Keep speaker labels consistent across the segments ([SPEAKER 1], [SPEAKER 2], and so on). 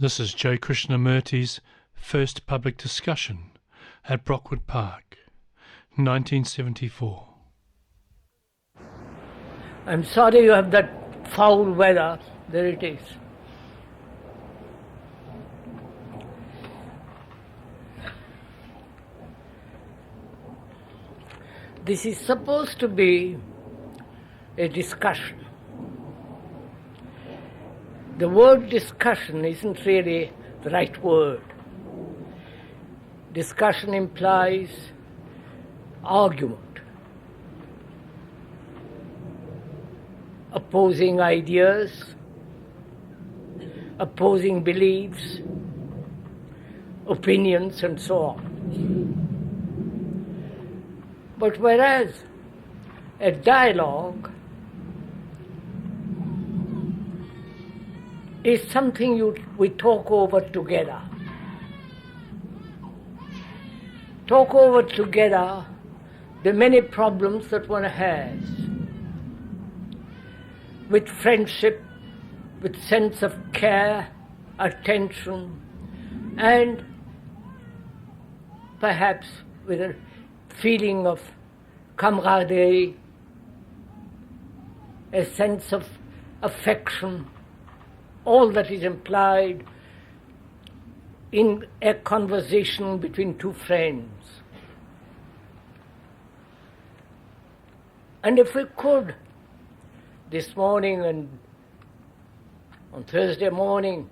[SPEAKER 1] This is J. Krishnamurti's first public discussion at Brockwood Park, 1974.
[SPEAKER 2] I'm sorry you have that foul weather. There it is. This is supposed to be a discussion. The word discussion isn't really the right word. Discussion implies argument, opposing ideas, opposing beliefs, opinions, and so on. But whereas a dialogue is something we talk over together. Talk over together the many problems that one has with friendship, with sense of care, attention, and perhaps with a feeling of camaraderie, a sense of affection, all that is implied in a conversation between two friends. And if we could, this morning and on Thursday morning,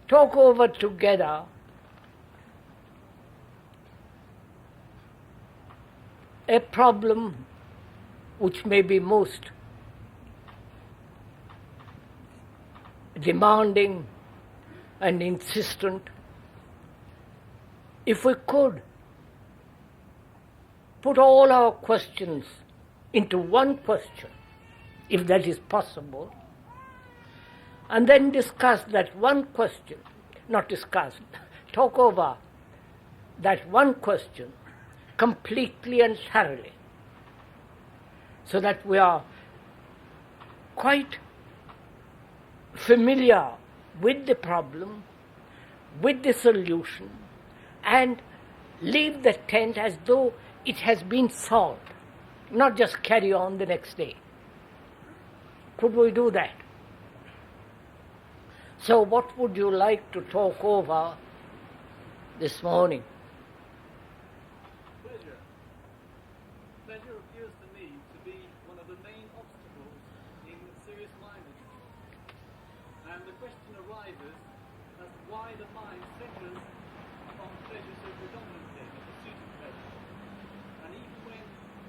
[SPEAKER 2] talk over together a problem which may be most demanding and insistent, if we could put all our questions into one question, if that is possible, and then discuss that one question, not discuss, talk over that one question completely and thoroughly, so that we are quite familiar with the problem, with the solution, and leave the tent as though it has been solved, not just carry on the next day. Could we do that? So what would you like to talk over this morning?
[SPEAKER 3] Pleasure appears to me to be one of the main obstacles in serious-mindedness. And the question arises as to why the mind centers on pleasure so predominantly, the pursuit of pleasure. And even when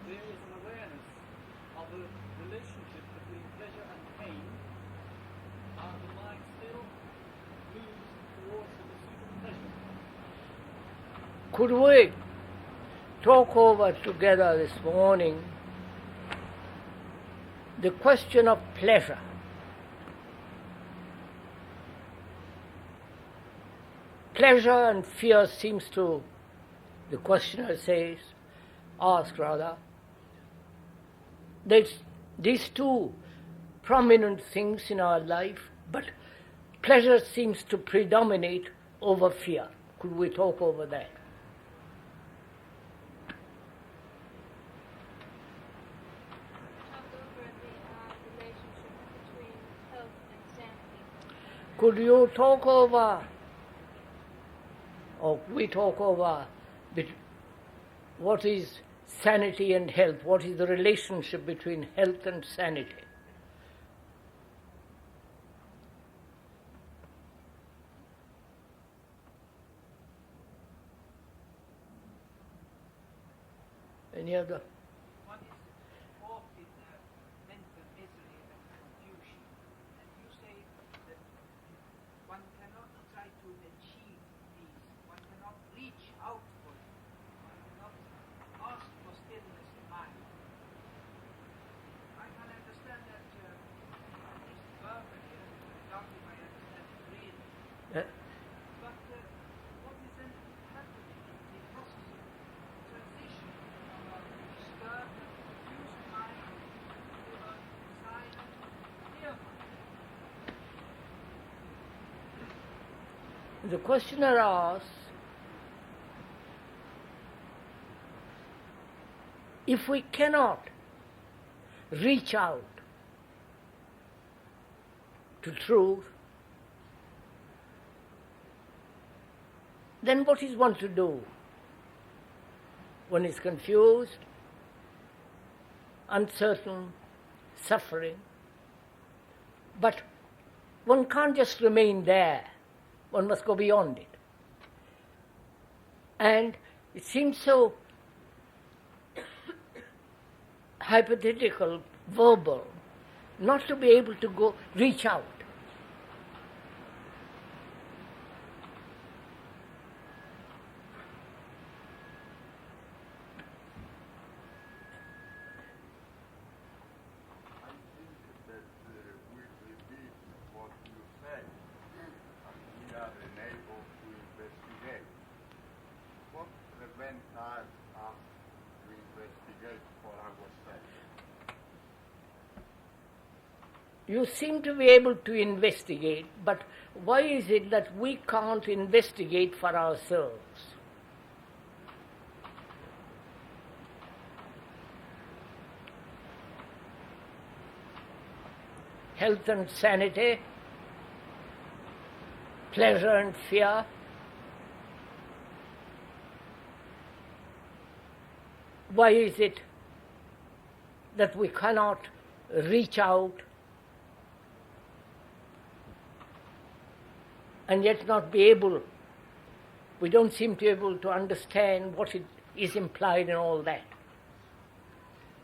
[SPEAKER 3] there is an awareness of a relationship between pleasure and pain, the mind still moves towards the pursuit of pleasure.
[SPEAKER 2] Could we talk over together this morning the question of pleasure? Pleasure and fear seems to, the questioner says, ask rather, there's these two prominent things in our life, but pleasure seems to predominate over fear. Could we talk over that? Could you talk over, or we talk over, what is sanity and health? What is the relationship between health and sanity? Any other?
[SPEAKER 4] One is often mental misery and confusion. And you say that one cannot try to achieve peace, one cannot reach outward, one cannot ask for stillness in mind. I can understand that at least verbally, and doubt if I understand it really. But what is then happening in the process of transition from a
[SPEAKER 2] The questioner asks, if we cannot reach out to truth, then what is one to do? One is confused, uncertain, suffering. But one can't just remain there. One must go beyond it. And it seems so hypothetical, verbal, not to be able to go reach out. You seem to be able to investigate, but why is it that we can't investigate for ourselves? Health and sanity, pleasure and fear, why is it that we cannot reach out and yet not be able, we don't seem to be able to understand what it is implied in all that.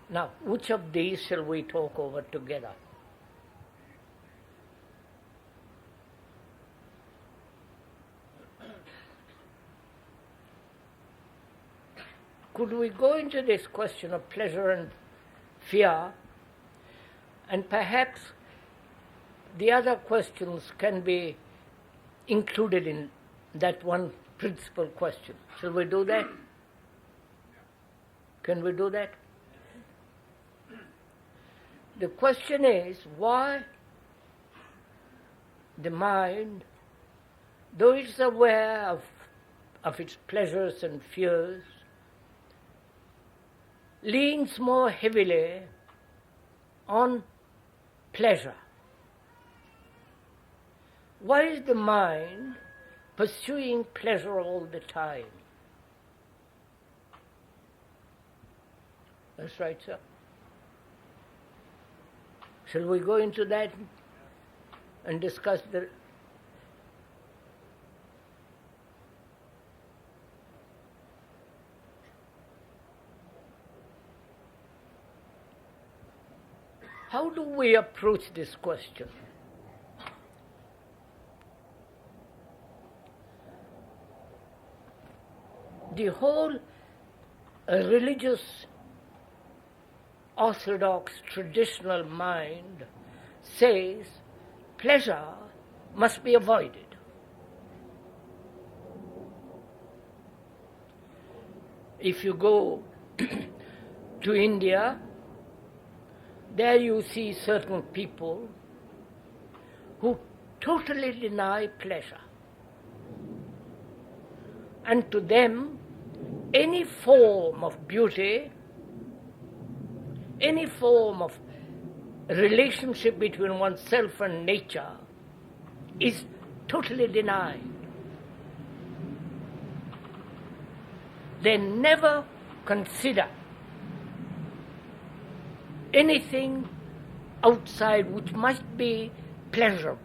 [SPEAKER 2] Now, which of these shall we talk over together? Could we go into this question of pleasure and fear, and perhaps the other questions can be included in that one principal question? Shall we do that? Can we do that? The question is why the mind, though it's aware of its pleasures and fears, leans more heavily on pleasure. Why is the mind pursuing pleasure all the time? That's right, sir. Shall we go into that and discuss the... How do we approach this question? The whole religious, orthodox, traditional mind says pleasure must be avoided. If you go to India, there you see certain people who totally deny pleasure. And to them, any form of beauty, any form of relationship between oneself and nature is totally denied. They never consider anything outside which might be pleasurable,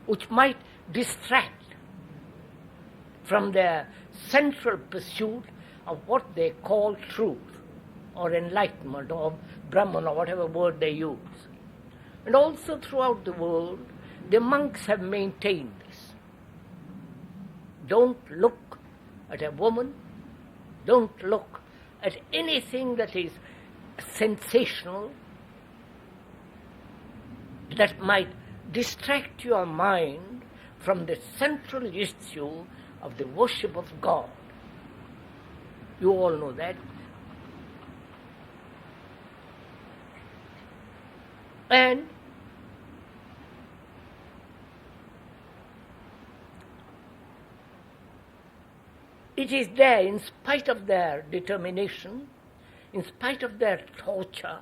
[SPEAKER 2] which might distract from their central pursuit of what they call truth, or enlightenment, or Brahman, or whatever word they use. And also throughout the world, the monks have maintained this. Don't look at a woman, don't look at anything that is sensational, that might distract your mind from the central issue of the worship of God. You all know that. And It is there in spite of their determination, in spite of their torture,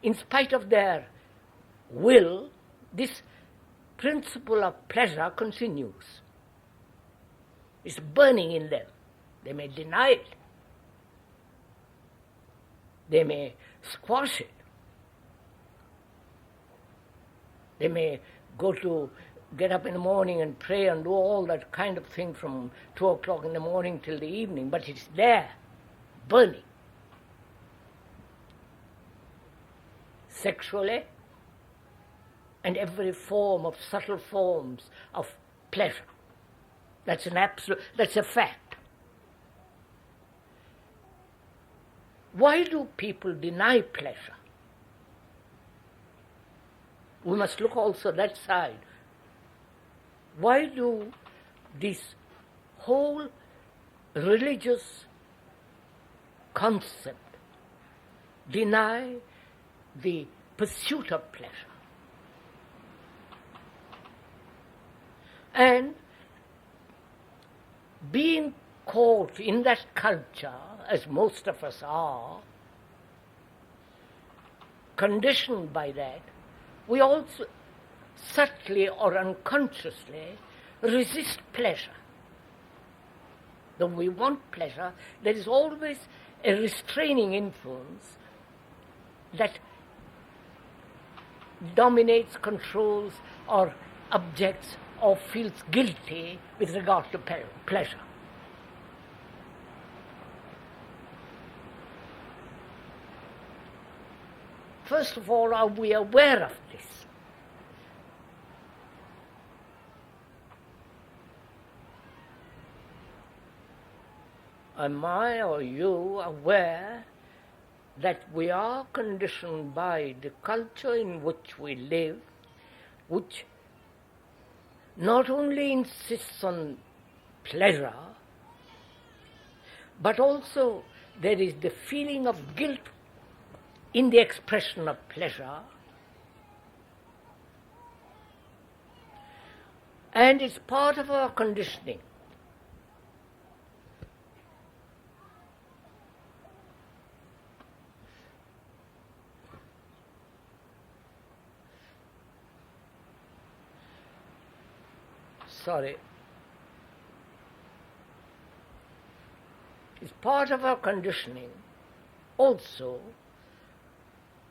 [SPEAKER 2] in spite of their will. This principle of pleasure continues. It's burning in them. They may deny it. They may squash it. They may get up in the morning and pray and do all that kind of thing from 2 o'clock in the morning till the evening, but it's there, burning. Sexually, and every form of subtle forms of pleasure. That's a fact. Why do people deny pleasure? We must look also that side. Why do this whole religious concept deny the pursuit of pleasure? And being caught in that culture, as most of us are, conditioned by that, we also subtly or unconsciously resist pleasure. Though we want pleasure, there is always a restraining influence that dominates, controls, or objects or feels guilty with regard to pleasure. First of all, are we aware of this? Am I or you aware that we are conditioned by the culture in which we live, which not only insists on pleasure, but also there is the feeling of guilt in the expression of pleasure, and it's part of our conditioning. It's part of our conditioning also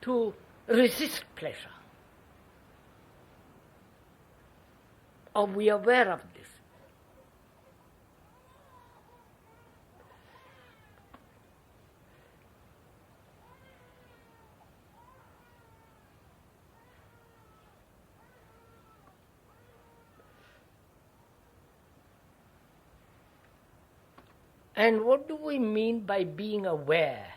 [SPEAKER 2] to resist pleasure. Are we aware of this? And what do we mean by being aware?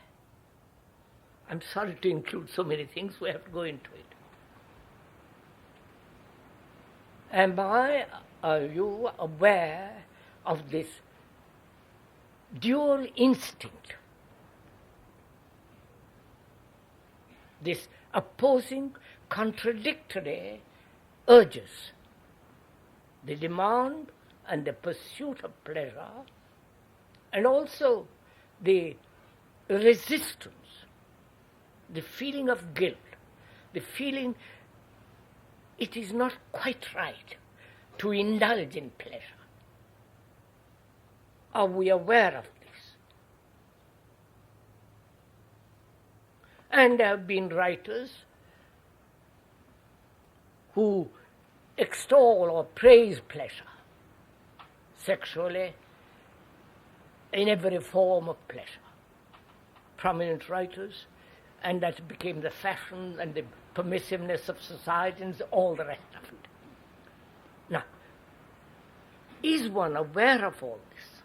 [SPEAKER 2] I'm sorry to include so many things, we have to go into it. Are you aware of this dual instinct? This opposing, contradictory urges, the demand and the pursuit of pleasure, and also the resistance, the feeling of guilt, the feeling it is not quite right to indulge in pleasure. Are we aware of this? And there have been writers who extol or praise pleasure sexually, in every form of pleasure. Prominent writers, and that became the fashion and the permissiveness of society and all the rest of it. Now, is one aware of all this?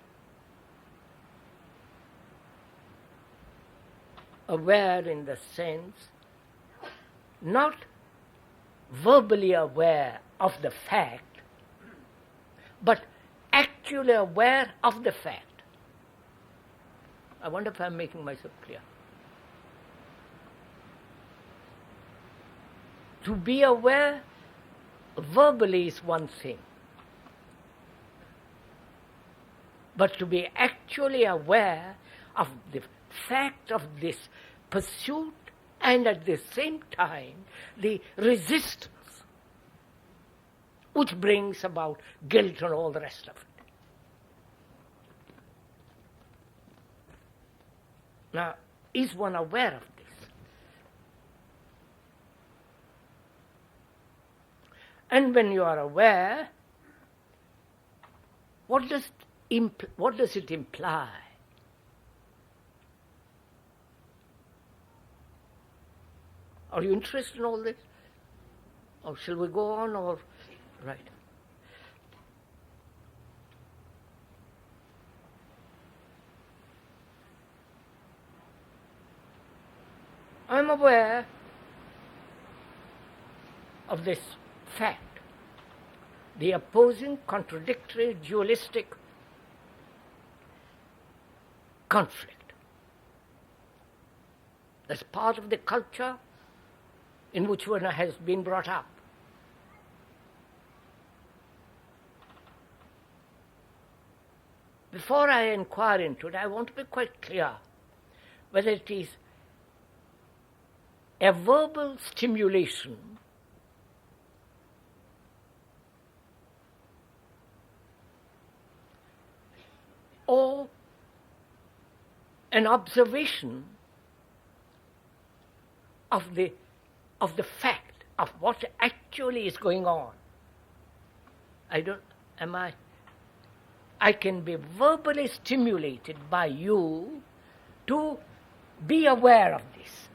[SPEAKER 2] Aware in the sense, not verbally aware of the fact, but actually aware of the fact. I wonder if I'm making myself clear. To be aware verbally is one thing. but to be actually aware of the fact of this pursuit and at the same time the resistance which brings about guilt and all the rest of it. Now, is one aware of this? And when you are aware, what does it imply? Are you interested in all this? Or shall we go on, or... Right. I'm aware of this fact, the opposing, contradictory, dualistic conflict. That's part of the culture in which one has been brought up. Before I inquire into it, I want to be quite clear whether it is a verbal stimulation or an observation of the fact of what actually is going on. I can be verbally stimulated by you to be aware of this,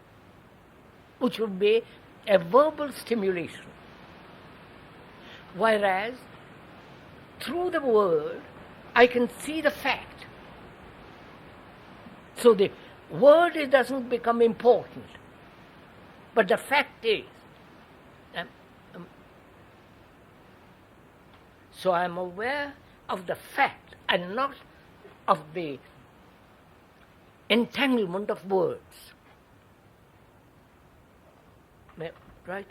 [SPEAKER 2] which would be a verbal stimulation. Whereas, through the word, I can see the fact. So the word doesn't become important, but the fact is. So I'm aware of the fact and not of the entanglement of words. Right?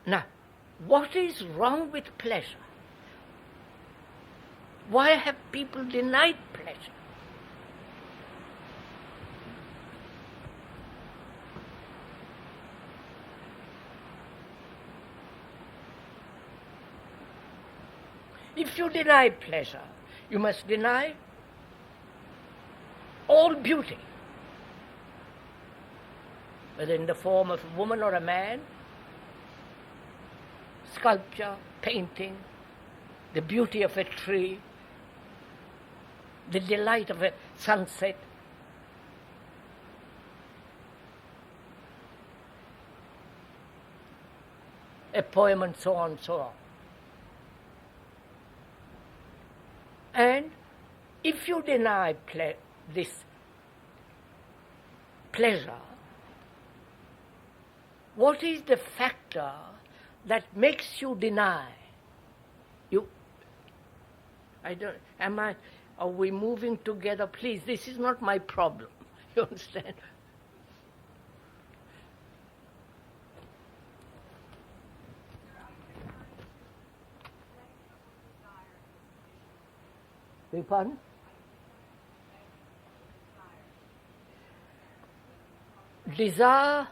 [SPEAKER 2] Now, what is wrong with pleasure? Why have people denied pleasure? If you deny pleasure, you must deny all beauty, whether in the form of a woman or a man, sculpture, painting, the beauty of a tree, the delight of a sunset. A poem and so on and so on. And if you deny this pleasure, what is the factor that makes you deny? Are we moving together? Please, this is not my problem. You understand? Beg your pardon? Desire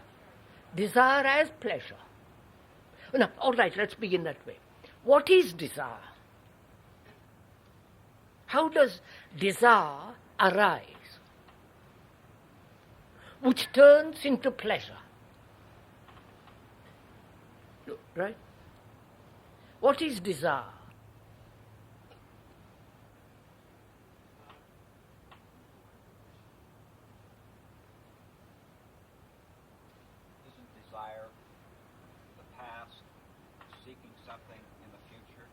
[SPEAKER 2] as pleasure. No, all right, let's begin that way. What is desire? How does desire arise, which turns into pleasure? Right? What is desire?
[SPEAKER 5] Isn't desire the past, seeking something in the future?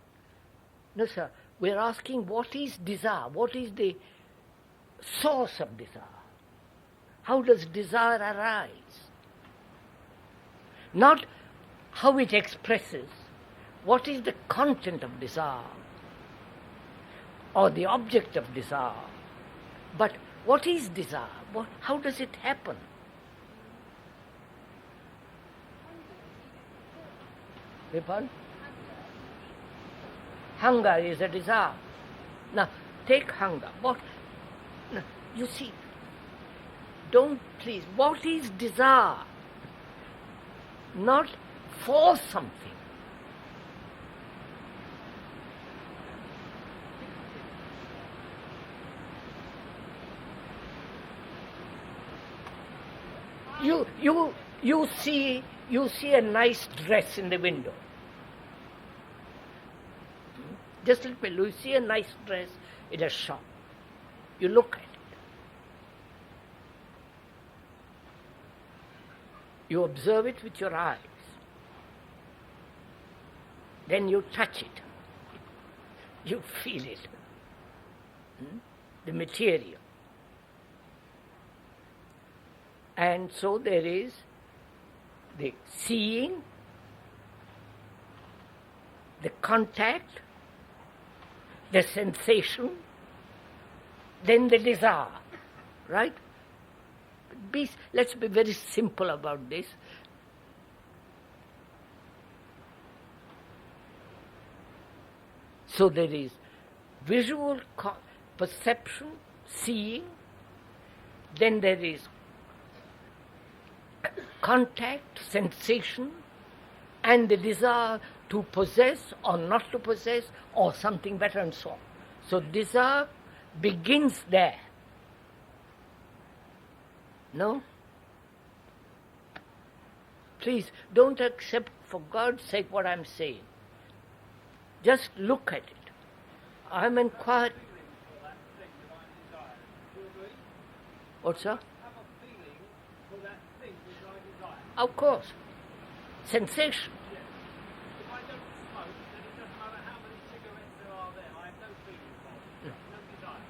[SPEAKER 2] No, sir. We're asking what is desire? What is the source of desire? How does desire arise? Not how it expresses. What is the content of desire? Or the object of desire? But what is desire? How does it happen? Hunger is a desire. Now, take hunger. What? Now, you see, don't please. What is desire? Not for something. You see a nice dress in the window. Just let me. You see a nice dress in a shop. You look at it. You observe it with your eyes. Then you touch it. You feel it. The material. And so there is the seeing, the contact, the sensation, then the desire, right? Let's be very simple about this. So there is visual perception, seeing, then there is contact, sensation, and the desire to possess or not to possess or something better and so on. So desire begins there. No? Please don't accept for God's sake what I'm saying. Just look at it. I'm inquiring. What's that? Of course. Sensation.
[SPEAKER 3] If I don't smoke, then it doesn't matter how many cigarettes there are there. I have no feeling for it. No desire.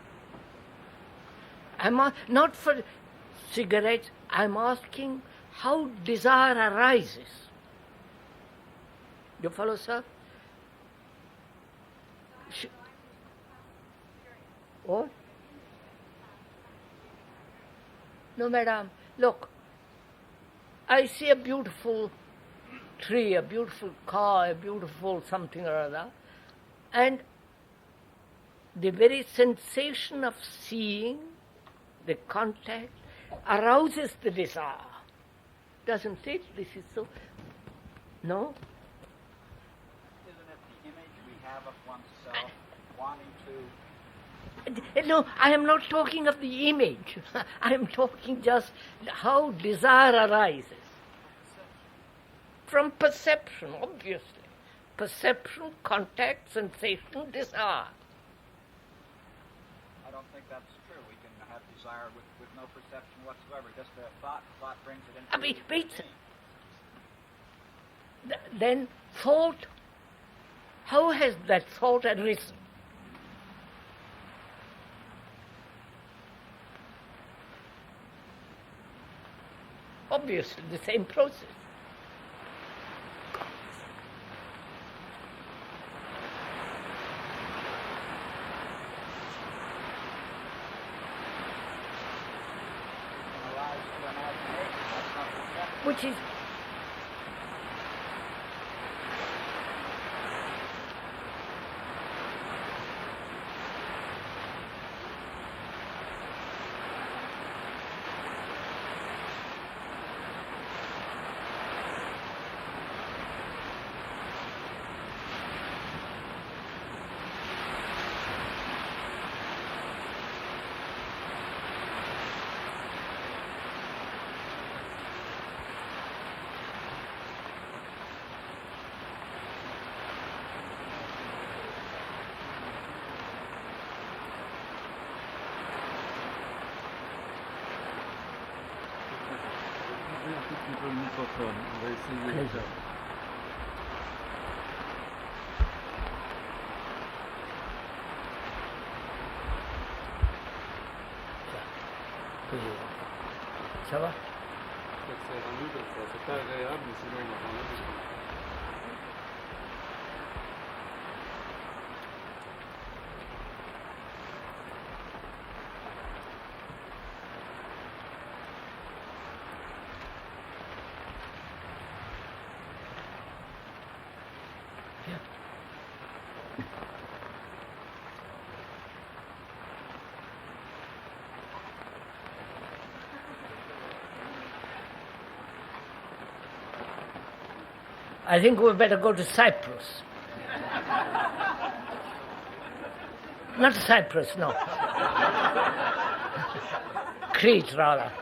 [SPEAKER 2] I'm not for cigarettes. I'm asking how desire arises. You follow, sir? What? No, madam. Look. I see a beautiful tree, a beautiful car, a beautiful something or other, and the very sensation of seeing, the contact, arouses the desire. Doesn't it? This is so. No?
[SPEAKER 5] Isn't it the image we have of oneself wanting to...
[SPEAKER 2] No, I am not talking of the image. I am talking just how desire arises. From perception, obviously. Perception, contact, sensation, desire.
[SPEAKER 5] I don't think that's true. We can have desire with no perception whatsoever. Just a thought brings it into...
[SPEAKER 2] Wait. Then thought, how has that thought arisen? Obviously, the same process. Which is
[SPEAKER 3] le microphone. On va essayer.
[SPEAKER 2] Ça va?
[SPEAKER 3] C'est rendu comme ça. C'est pas agréable, mais sinon on entend la musique.
[SPEAKER 2] I think we better go to Cyprus. Not Cyprus, no. Crete, rather.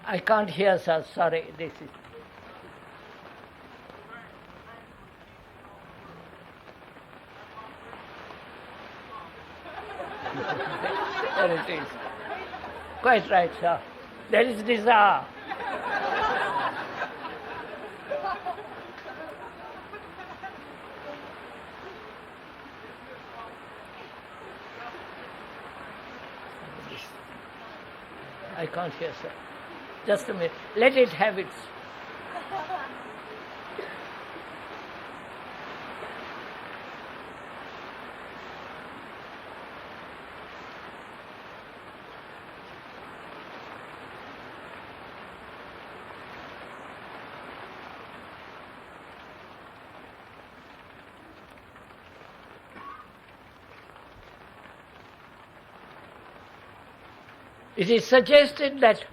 [SPEAKER 2] I can't hear, sir. Sorry, this is... There it is. Quite right, sir. There is desire. I can't hear, sir. Just a minute. Let it have its... It is suggested that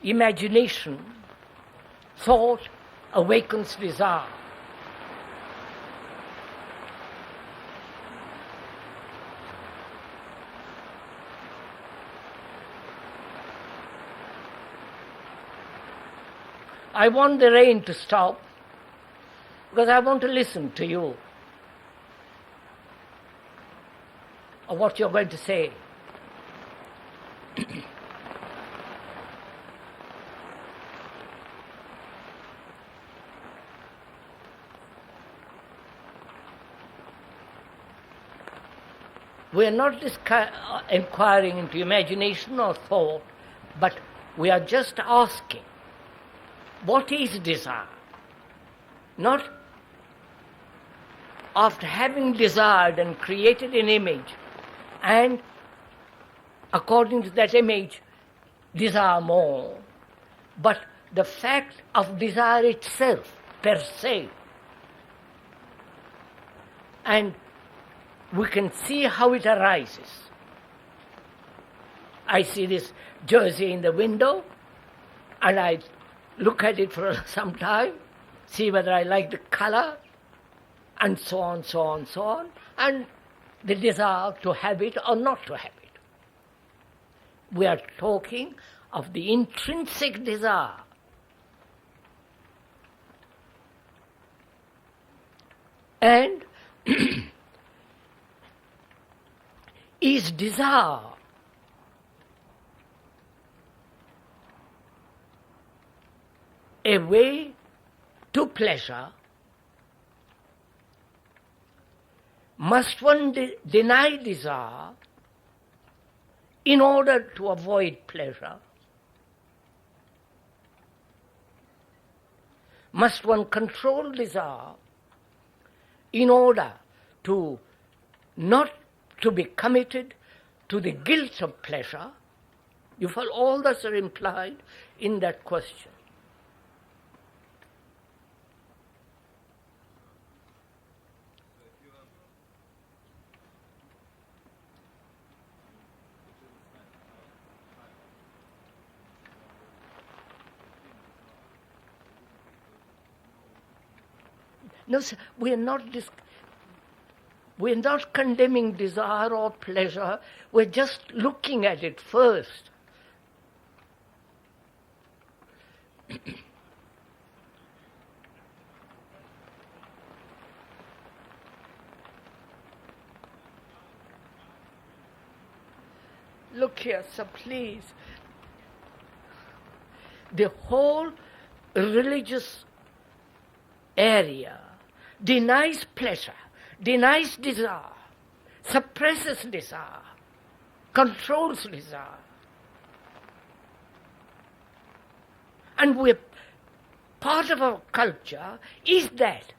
[SPEAKER 2] imagination, thought, awakens desire. I want the rain to stop because I want to listen to you or what you're going to say. We are not inquiring into imagination or thought, but we are just asking, what is desire? Not after having desired and created an image, and according to that image, desire more, but the fact of desire itself, per se. And we can see how it arises. I see this jersey in the window, and I look at it for some time, see whether I like the color, and so on, so on, so on, and the desire to have it or not to have it. We are talking of the intrinsic desire. And is desire a way to pleasure? Must one deny desire in order to avoid pleasure? Must one control desire in order to not to be committed to the guilt of pleasure? You feel all those are implied in that question. No, sir, we are not condemning desire or pleasure. We're just looking at it first. Look here, sir, please. The whole religious area denies pleasure, denies desire, suppresses desire, controls desire. And part of our culture is that.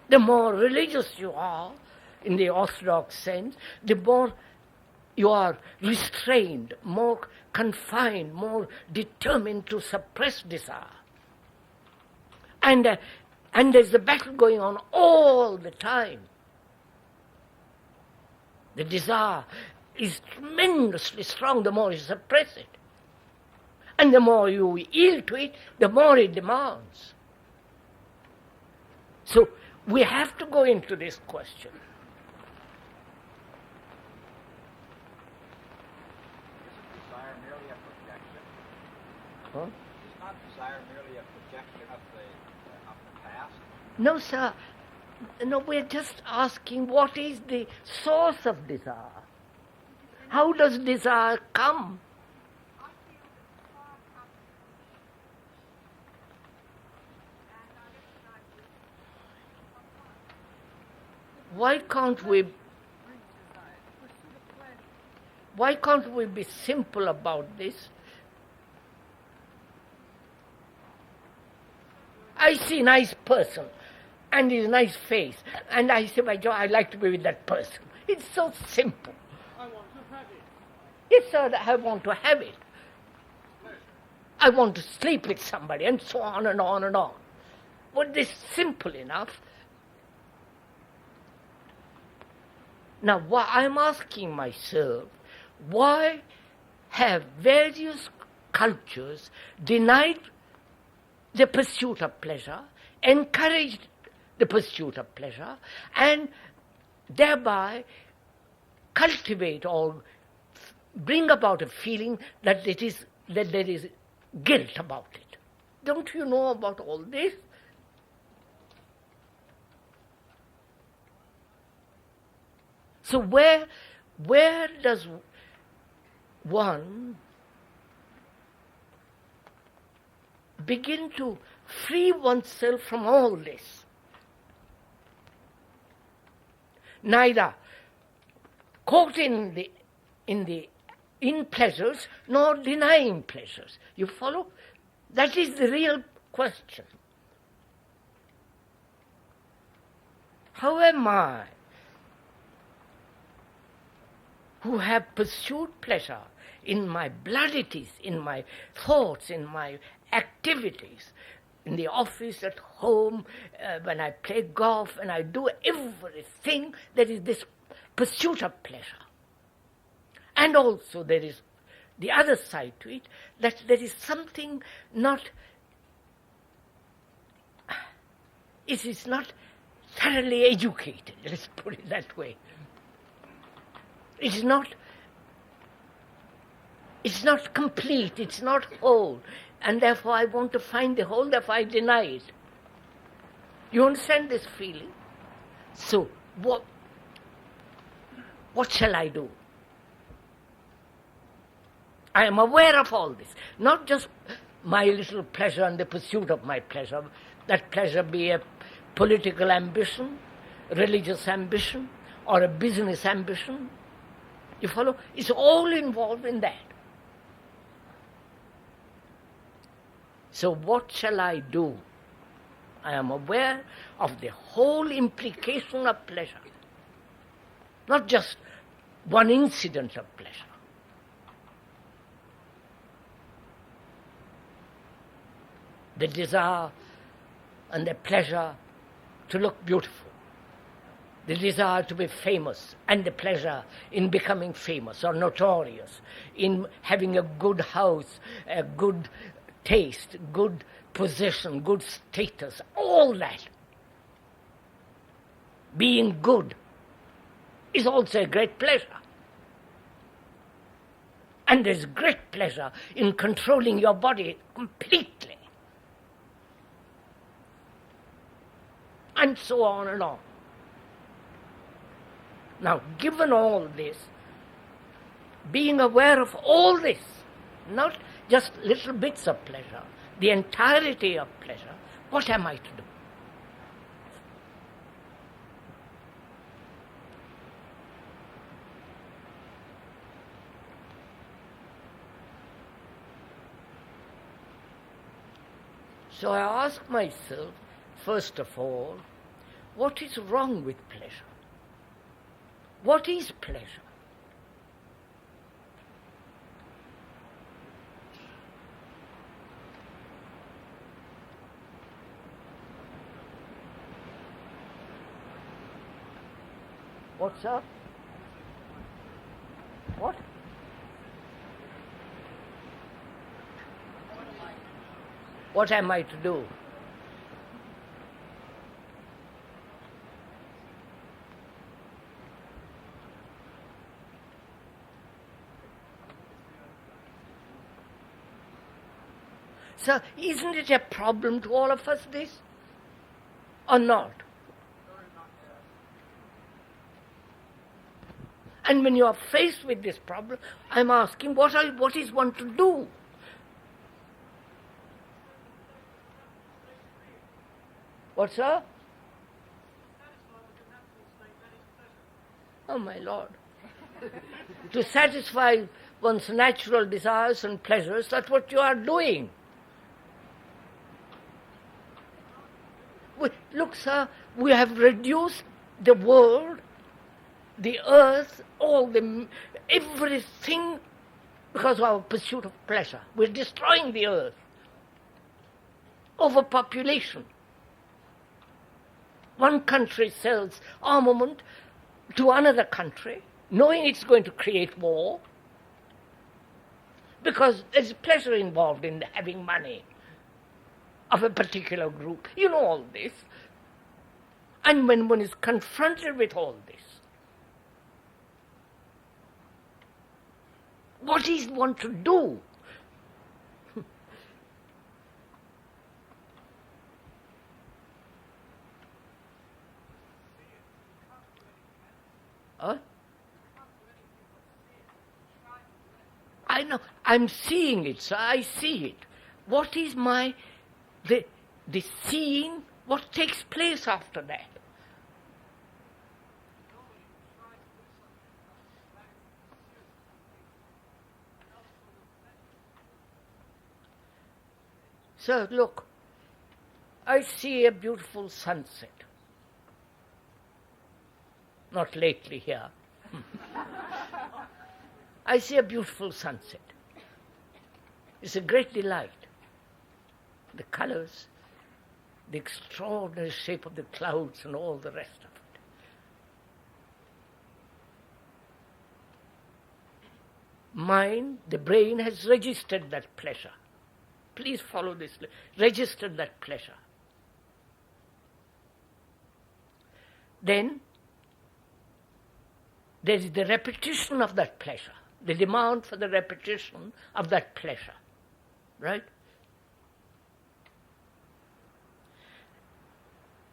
[SPEAKER 2] The more religious you are, in the Orthodox sense, the more you are restrained, more confined, more determined to suppress desire. And there's a battle going on all the time. The desire is tremendously strong the more you suppress it. And the more you yield to it, the more it demands. So we have to go into this question.
[SPEAKER 5] Isn't desire merely a projection?
[SPEAKER 2] Huh?
[SPEAKER 5] Is not desire merely a projection of the past?
[SPEAKER 2] No, sir. No, we're just asking what is the source of desire? How does desire come? Why can't we be simple about this? I see a nice person and his nice face, and I say, my God, I'd like to be with that person. It's so simple.
[SPEAKER 3] I want to have it.
[SPEAKER 2] Yes, sir, I want to have it. I want to sleep with somebody, and so on and on and on. Well, this is simple enough. Now, I'm asking myself, why have various cultures denied the pursuit of pleasure, encouraged the pursuit of pleasure, and thereby cultivate or bring about a feeling that there is guilt about it? Don't you know about all this? So where does one begin to free oneself from all this? Neither caught in pleasures nor denying pleasures. You follow? That is the real question. How am I, who have pursued pleasure in my blood it is, in my thoughts, in my activities, in the office, at home, when I play golf, and I do everything, there is this pursuit of pleasure. And also there is the other side to it, that there is something it is not thoroughly educated, let's put it that way. It's not complete, it's not whole, and therefore I want to find the whole, therefore I deny it. You understand this feeling? So, what shall I do? I am aware of all this, not just my little pleasure and the pursuit of my pleasure, that pleasure be a political ambition, religious ambition, or a business ambition. You follow? It's all involved in that. So what shall I do? I am aware of the whole implication of pleasure, not just one incident of pleasure. The desire and the pleasure to look beautiful, the desire to be famous, and the pleasure in becoming famous or notorious, in having a good house, a good taste, good position, good status, all that. Being good is also a great pleasure. And there's great pleasure in controlling your body completely. And so on and on. Now, given all this, being aware of all this, not just little bits of pleasure, the entirety of pleasure, what am I to do? So I ask myself, first of all, what is wrong with pleasure? What is pleasure? What's up? What? What am I to do? So, isn't it a problem to all of us, this? Or not? And when you are faced with this problem, I'm asking, what is one to do? What, sir? Oh, my Lord. To satisfy one's natural desires and pleasures, that's what you are doing. Look, sir, we have reduced the world, the earth, everything because of our pursuit of pleasure. We're destroying the earth. Overpopulation. One country sells armament to another country, knowing it's going to create war, because there's pleasure involved in having money of a particular group. You know all this. And when one is confronted with all this, what is one to do? I know, I'm seeing it, sir, I see it. What is the seeing, what takes place after that? Sir, look, I see a beautiful sunset. Not lately here. I see a beautiful sunset. It's a great delight. The colors, the extraordinary shape of the clouds and all the rest of it. Mind, the brain has registered that pleasure. Please follow this. Registered that pleasure. Then, there is the repetition of that pleasure, the demand for the repetition of that pleasure, right?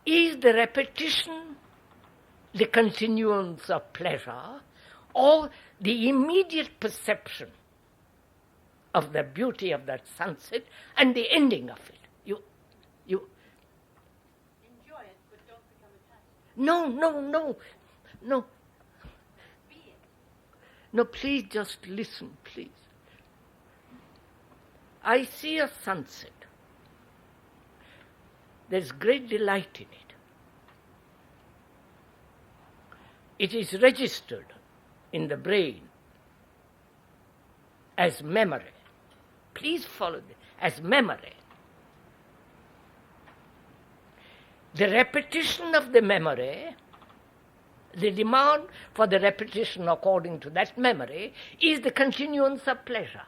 [SPEAKER 2] Is the repetition the continuance of pleasure or the immediate perception of the beauty of that sunset and the ending of it? You
[SPEAKER 6] enjoy it, but don't become attached.
[SPEAKER 2] No.
[SPEAKER 6] Be it.
[SPEAKER 2] No, please just listen, please. I see a sunset. There's great delight in it. It is registered in the brain as memory. Please follow this. As memory. The repetition of the memory, the demand for the repetition according to that memory, is the continuance of pleasure.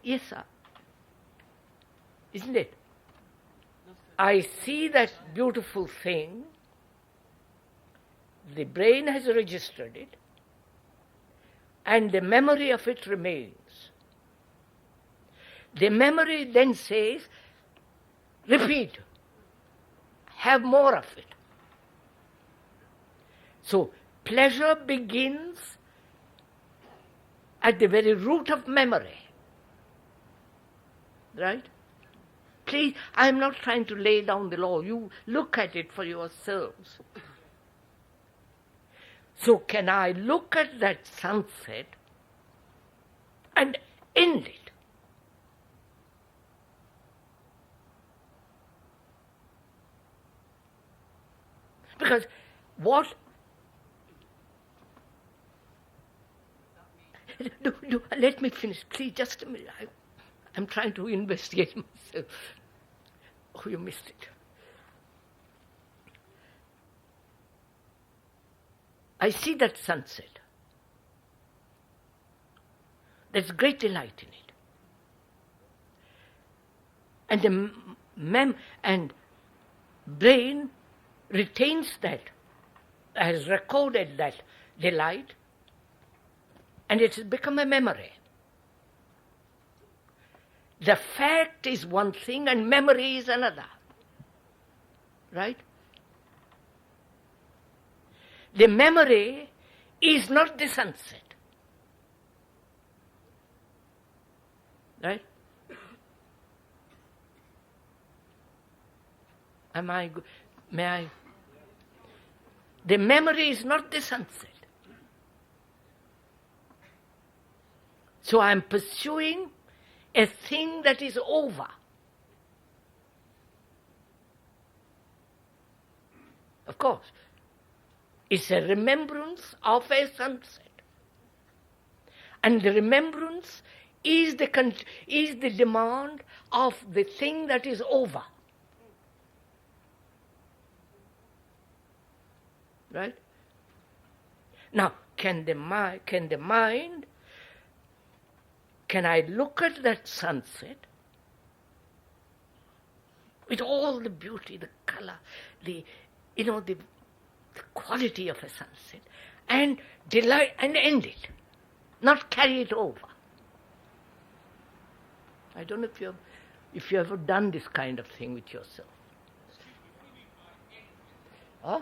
[SPEAKER 2] Yes, sir. Isn't it? I see that beautiful thing, the brain has registered it, and the memory of it remains. The memory then says, repeat, have more of it. So, pleasure begins at the very root of memory. Right? Please, I am not trying to lay down the law. You look at it for yourselves. So can I look at that sunset and end it? Because what... let me finish, please, just a minute. I'm trying to investigate myself. Oh, you missed it. I see that sunset. There's great delight in it. And the and brain retains that, has recorded that delight, and it has become a memory. The fact is one thing and memory is another. Right? The memory is not the sunset. Right? May I? The memory is not the sunset. So I am pursuing a thing that is over. Of course, it's a remembrance of a sunset. And the remembrance is the demand of the thing that is over. Right? Now, can I look at that sunset with all the beauty, the color, the quality of a sunset, and delight and end it, not carry it over? I don't know if you ever done this kind of thing with yourself. Huh?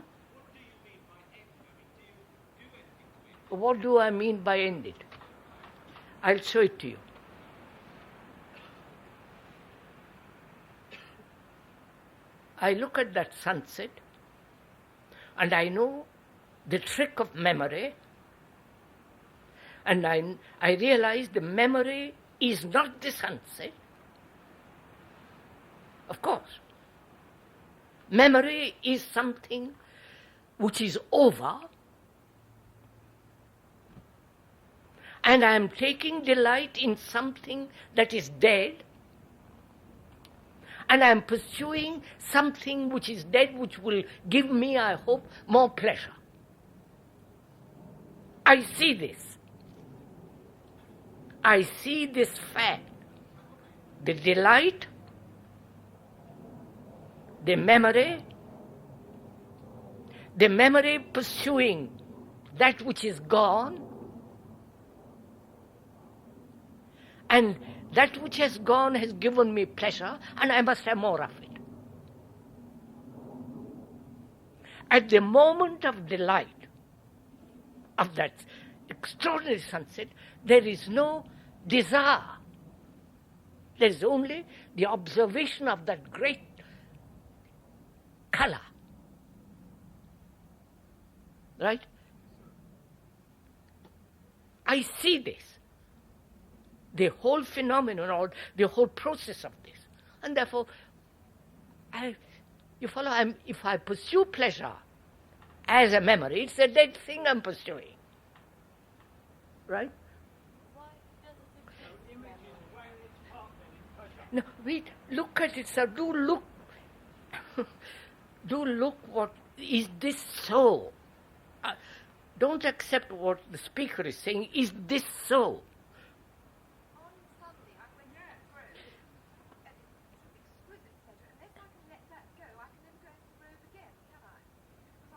[SPEAKER 2] What do I mean by end it? I'll show it to you. I look at that sunset and I know the trick of memory, and I realize the memory is not the sunset. Of course. Memory is something which is over, and I am taking delight in something that is dead, and I am pursuing something which is dead, which will give me, I hope, more pleasure. I see this. I see this fact. The delight, the memory pursuing that which is gone, and that which has gone has given me pleasure, and I must have more of it. At the moment of delight of that extraordinary sunset, there is no desire. There is only the observation of that great color. Right? I see this. The whole phenomenon, or the whole process of this. And therefore, if I pursue pleasure as a memory, it's a dead thing I'm pursuing. Right? No, wait, look at it, sir. Do look what, is this so? Don't accept what the speaker is saying. Is this so?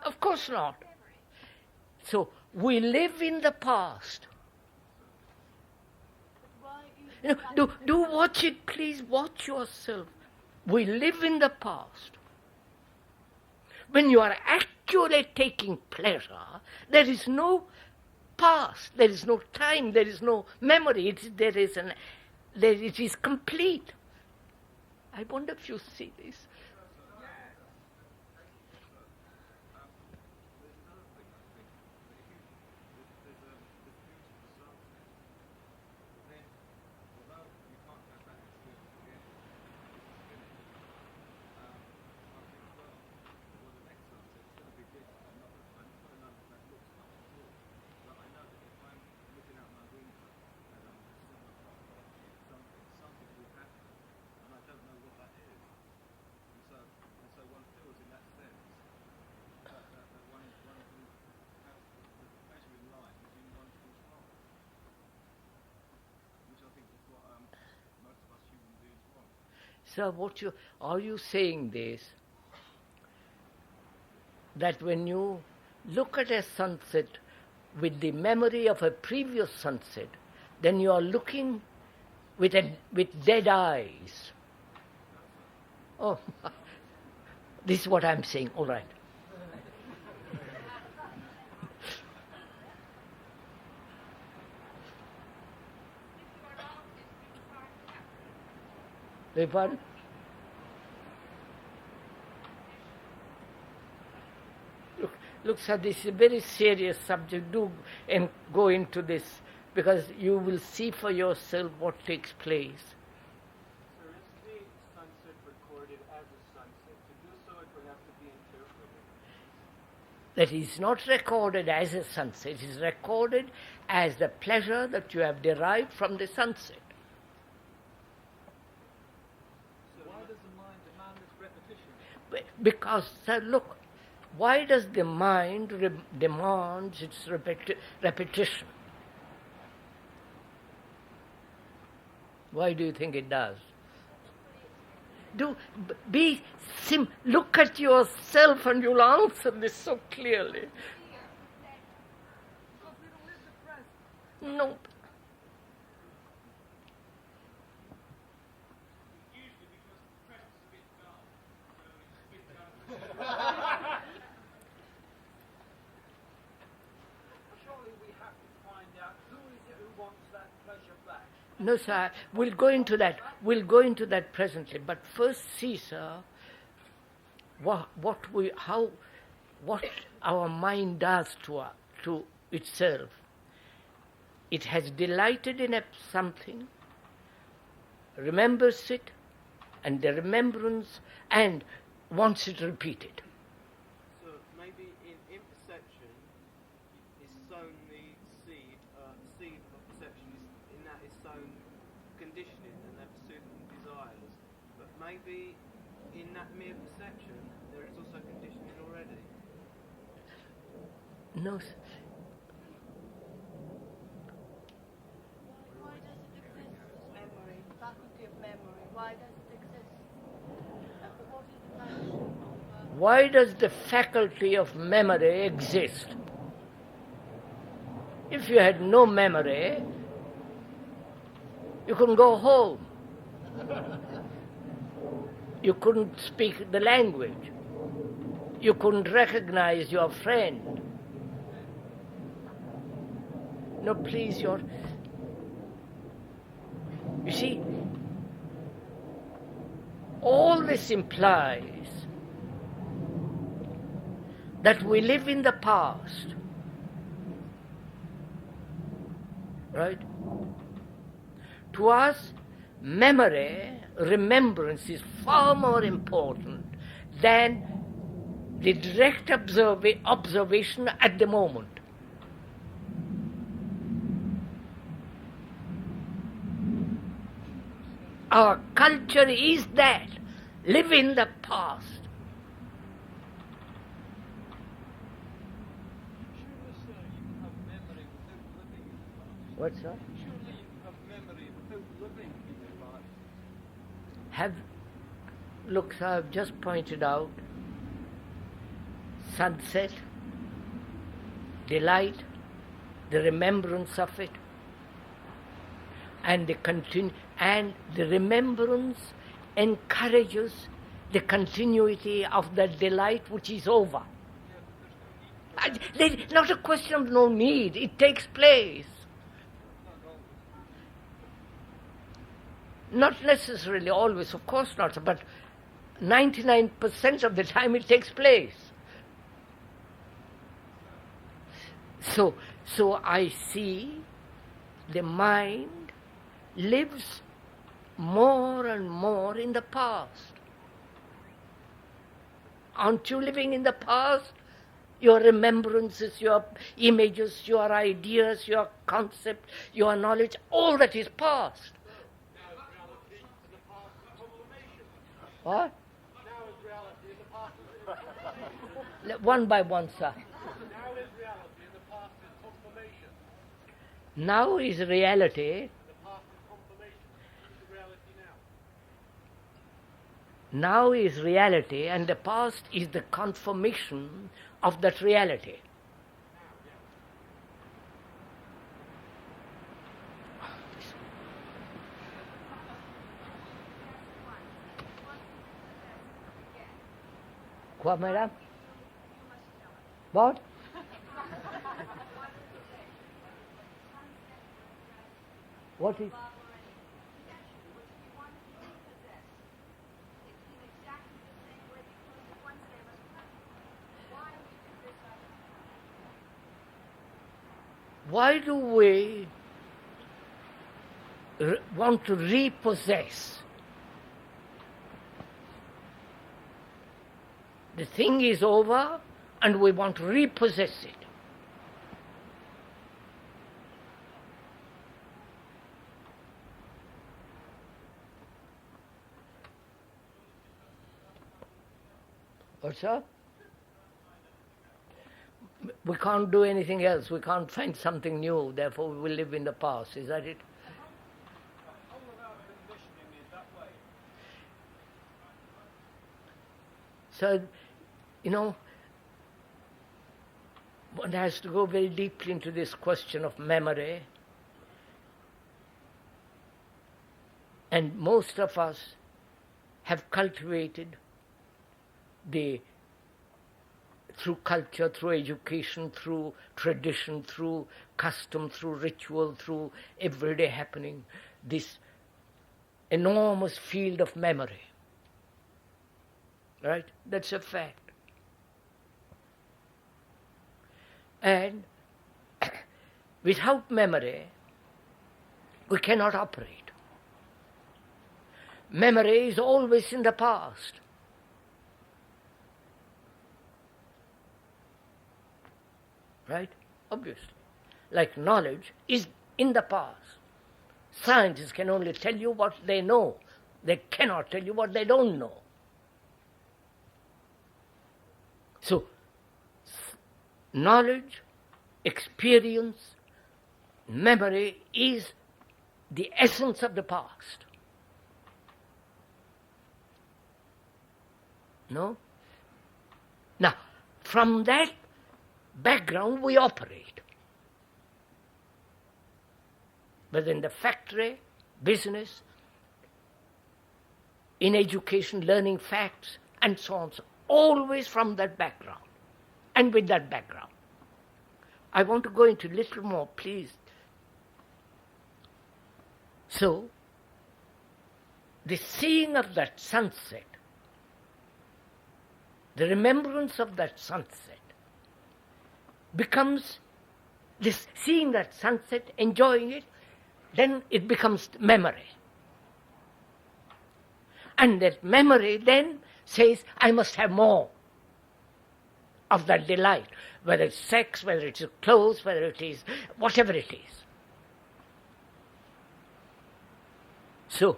[SPEAKER 2] Of course not. So we live in the past. Do watch it, please. Watch yourself. We live in the past. When you are actually taking pleasure, there is no past, there is no time, there is no memory. It is complete. I wonder if you see this. Sir, are you saying this? That when you look at a sunset with the memory of a previous sunset, then you are looking with dead eyes. Oh, this is what I'm saying. All right. Beg pardon? Look, sir, this is a very serious subject. Do and go into this, because you will see for yourself what takes place.
[SPEAKER 3] Sir, is the sunset recorded as a sunset? To do so, it would have to be interpreted.
[SPEAKER 2] That is not recorded as a sunset. It is recorded as the pleasure that you have derived from the sunset.
[SPEAKER 3] So why does the mind demand this repetition?
[SPEAKER 2] Because, sir, look, why does the mind demand its repetition? Why do you think it does? Look at yourself and you'll answer this so clearly. No.
[SPEAKER 5] Surely we have to find out who is it who wants that pleasure back.
[SPEAKER 2] No, sir, we'll go into that. We'll go into that presently. But first see, sir, what our mind does to itself. It has delighted in something, remembers it, and the remembrance, and wants it repeated.
[SPEAKER 3] So maybe in imperception is sown the seed of perception. In that is sown conditioning and their pursuit and desires. But maybe in that mere perception there is also conditioning already.
[SPEAKER 2] No, sir.
[SPEAKER 6] Why does it exist, this memory, faculty of memory? Why does it exist? What is the function of...
[SPEAKER 2] Why does the faculty of memory exist? If you had no memory, you couldn't go home. You couldn't speak the language. You couldn't recognize your friend. No, please, you see, all this implies that we live in the past, right? To us, memory, remembrance is far more important than the direct observation at the moment. Our culture is that. Live in the past.
[SPEAKER 3] Surely, sir, you can have memory without living in the past.
[SPEAKER 2] What's that?
[SPEAKER 3] Surely you can have memory without living in the past.
[SPEAKER 2] Look, sir, I've just pointed out sunset, delight, the remembrance of it, and the remembrance encourages the continuity of that delight which is over. There's not a question of no need, it takes place. Not necessarily always, of course not, but 99% of the time it takes place. So I see the mind lives more and more in the past. Aren't you living in the past? Your remembrances, your images, your ideas, your concept, your knowledge, all that is past. What?
[SPEAKER 3] Now is reality and the past is...
[SPEAKER 2] One by one, sir.
[SPEAKER 3] Now is reality and the past is confirmation.
[SPEAKER 2] Now is reality.
[SPEAKER 3] The past is confirmation. This is the reality now.
[SPEAKER 2] Now is reality, and the past is the confirmation of that reality. What, madam? What? What is? Why do we want to repossess? The thing is over and we want to repossess it. What's that? We can't do anything else. We can't find something new. Therefore, we will live in the past. Is that it?
[SPEAKER 3] All of our conditioning is that way.
[SPEAKER 2] So, one has to go very deeply into this question of memory. And most of us have cultivated through culture, through education, through tradition, through custom, through ritual, through everyday happening, this enormous field of memory. Right? That's a fact. And without memory, we cannot operate. Memory is always in the past. Right? Obviously. Like knowledge is in the past. Scientists can only tell you what they know. They cannot tell you what they don't know. So, knowledge, experience, memory is the essence of the past. No? Now, from that background we operate. Whether in the factory, business, in education, learning facts, and so on. So always from that background and with that background. I want to go into a little more, please. So, the seeing of that sunset, the remembrance of that sunset, becomes this seeing that sunset, enjoying it, then it becomes memory. And that memory then says, I must have more of that delight, whether it's sex, whether it's clothes, whether it is whatever it is. So,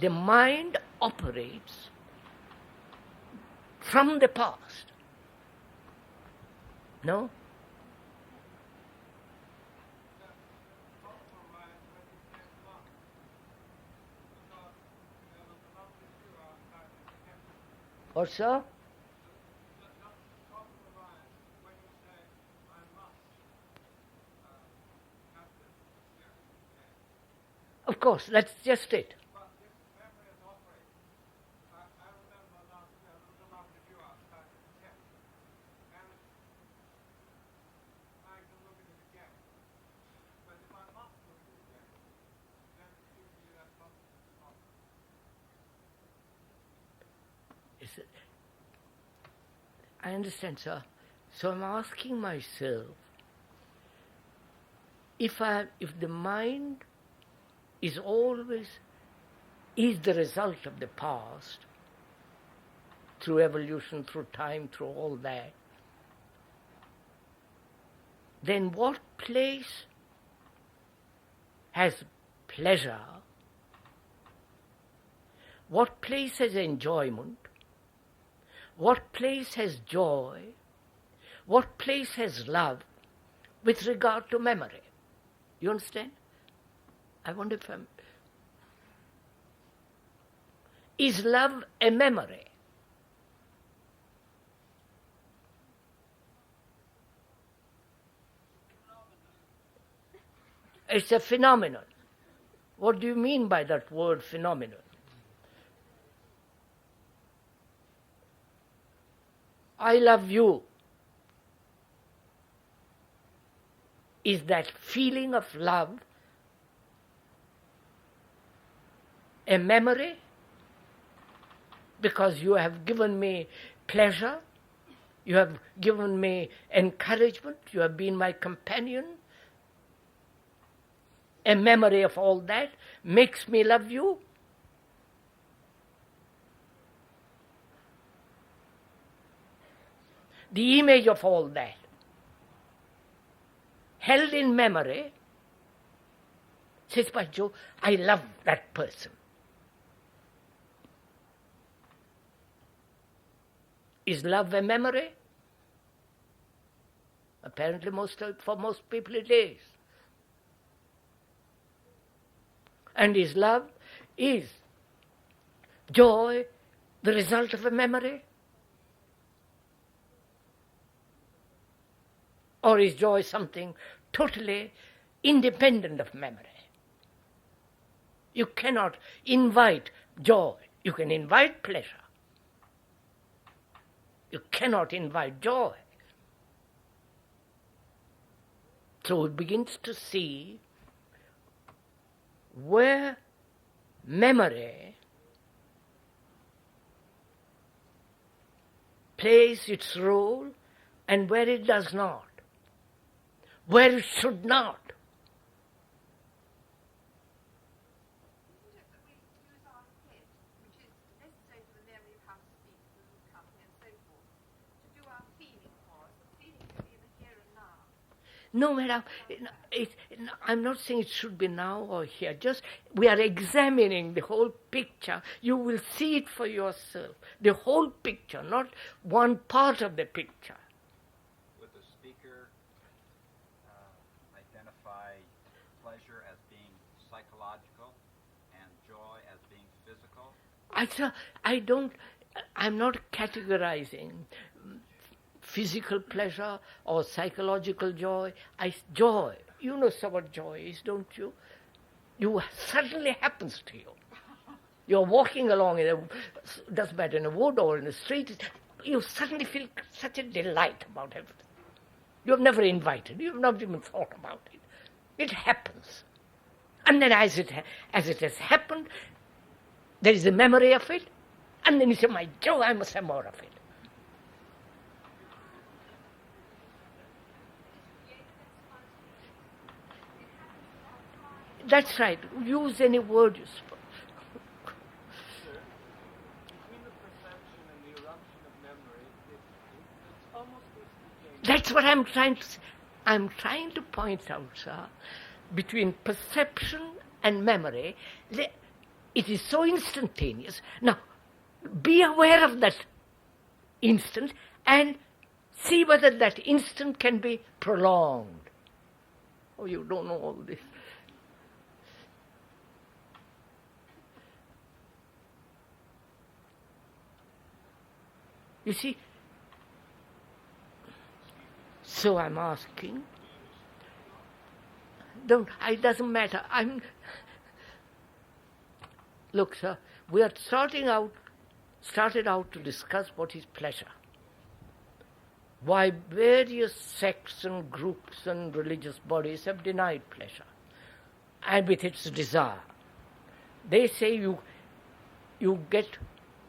[SPEAKER 2] the mind operates from the past. No? Or so? Of course, that's just it. I understand, sir. So I'm asking myself, if the mind is always the result of the past, through evolution, through time, through all that, then what place has pleasure? What place has enjoyment? What place has joy? What place has love with regard to memory? You understand? I wonder if Is love a memory? It's a phenomenon. What do you mean by that word phenomenon? I love you. Is that feeling of love a memory? Because you have given me pleasure, you have given me encouragement, you have been my companion. A memory of all that makes me love you. The image of all that, held in memory, says, by Jove, I love that person. Is love a memory? Apparently for most people it is. And is joy the result of a memory? Or is joy something totally independent of memory? You cannot invite joy. You can invite pleasure. You cannot invite joy. So it begins to see where memory plays its role and where it does not, where it should not.
[SPEAKER 6] Isn't it that we use our head, which is necessary for the memory of how to speak, the company and so forth, to do our feeling for us? The feeling should be in the here and now.
[SPEAKER 2] No, madam, I'm not saying it should be now or here. Just we are examining the whole picture. You will see it for yourself. The whole picture, not one part of the picture.
[SPEAKER 5] Would the speaker identify pleasure as being psychological and joy as being physical?
[SPEAKER 2] I'm not categorizing physical pleasure or psychological joy. Joy. You know what joy is, don't you? You suddenly happens to you. You're walking along doesn't matter, in a wood or in a street, you suddenly feel such a delight about everything. You have never invited, you have not even thought about it. It happens. And then as it has happened, there is a memory of it, and then you say, my Joe, I must have more of it. That's right. Use any word you spoke.
[SPEAKER 3] Between the perception and the eruption of memory, it's almost instantaneous.
[SPEAKER 2] That's what I'm trying to say. I'm trying to point out, sir, between perception and memory, it is so instantaneous. Now, be aware of that instant and see whether that instant can be prolonged. Oh, you don't know all this. You see, so I'm asking, it doesn't matter, look, sir, we are started out to discuss what is pleasure. Why various sects and groups and religious bodies have denied pleasure, and with its desire. They say you get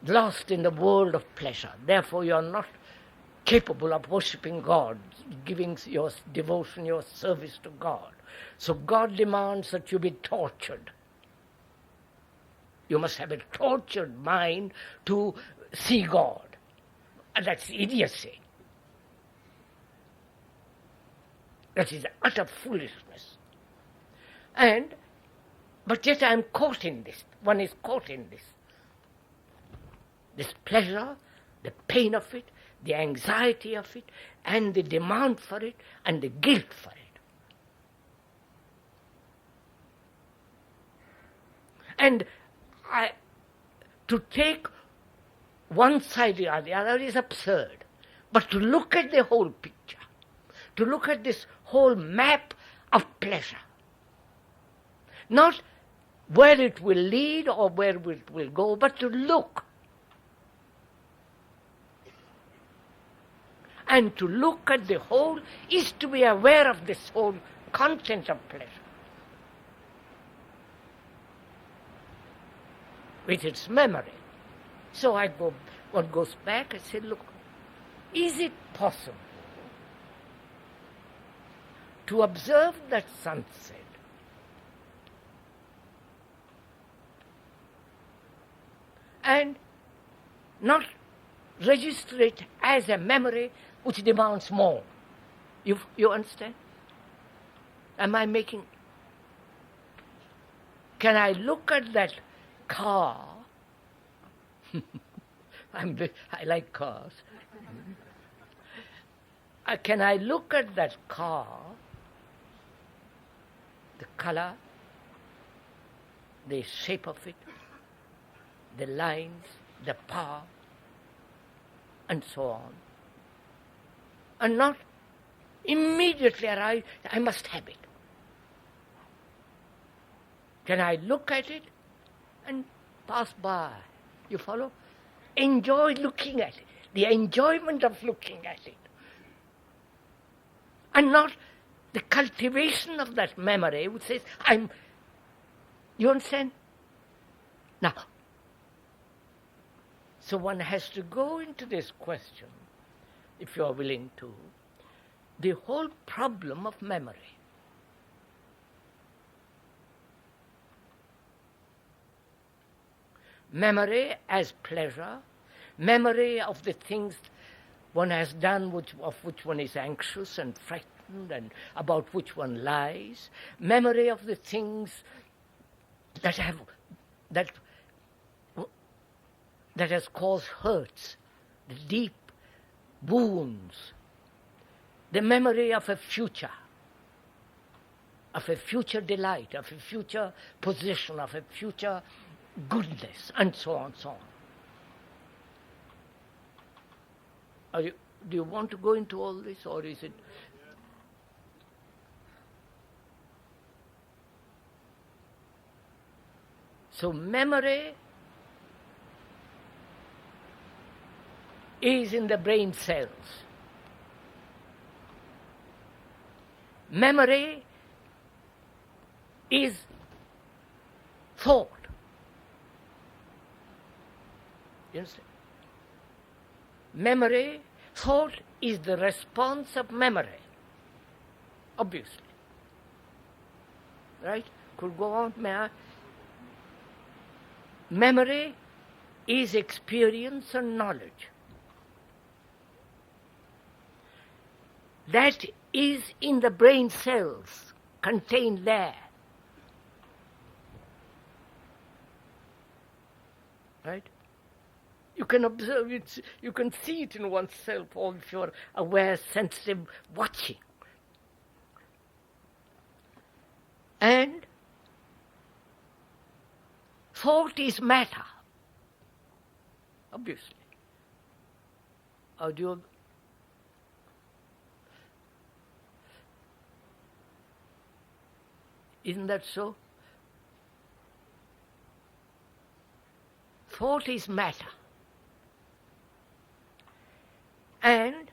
[SPEAKER 2] lost in the world of pleasure. Therefore, you are not capable of worshipping God, giving your devotion, your service to God. So God demands that you be tortured. You must have a tortured mind to see God. And that's idiocy. That is utter foolishness. But yet I am caught in this. One is caught in this. This pleasure, the pain of it, the anxiety of it, and the demand for it, and the guilt for it. And to take one side or the other is absurd. But to look at the whole picture, to look at this whole map of pleasure, not where it will lead or where it will go, but to look. And to look at the whole is to be aware of this whole content of pleasure, with its memory. So one goes back and says, look, is it possible to observe that sunset and not register it as a memory which demands more? You understand? Am I making... Can I look at that car? I like cars. Can I look at that car, the color, the shape of it, the lines, the power, and so on, and not immediately arrive, I must have it? Can I look at it and pass by? You follow? Enjoy looking at it, the enjoyment of looking at it, and not the cultivation of that memory which says, you understand? Now, so one has to go into this question, if you are willing to, the whole problem of memory. Memory as pleasure, memory of the things one has done of which one is anxious and frightened and about which one lies, memory of the things that has caused hurts, the deep wounds, the memory of a future delight, of a future position, of a future goodness, and so on, so on. Do you want to go into all this, or is it... So memory is in the brain cells. Memory is thought. You understand? Memory, thought is the response of memory, obviously. Right? Could go on, may I? Memory is experience and knowledge. That is in the brain cells, contained there. Right? You can observe it, you can see it in oneself, or if you're aware, sensitive, watching. And thought is matter, obviously. Isn't that so? Thought is matter. And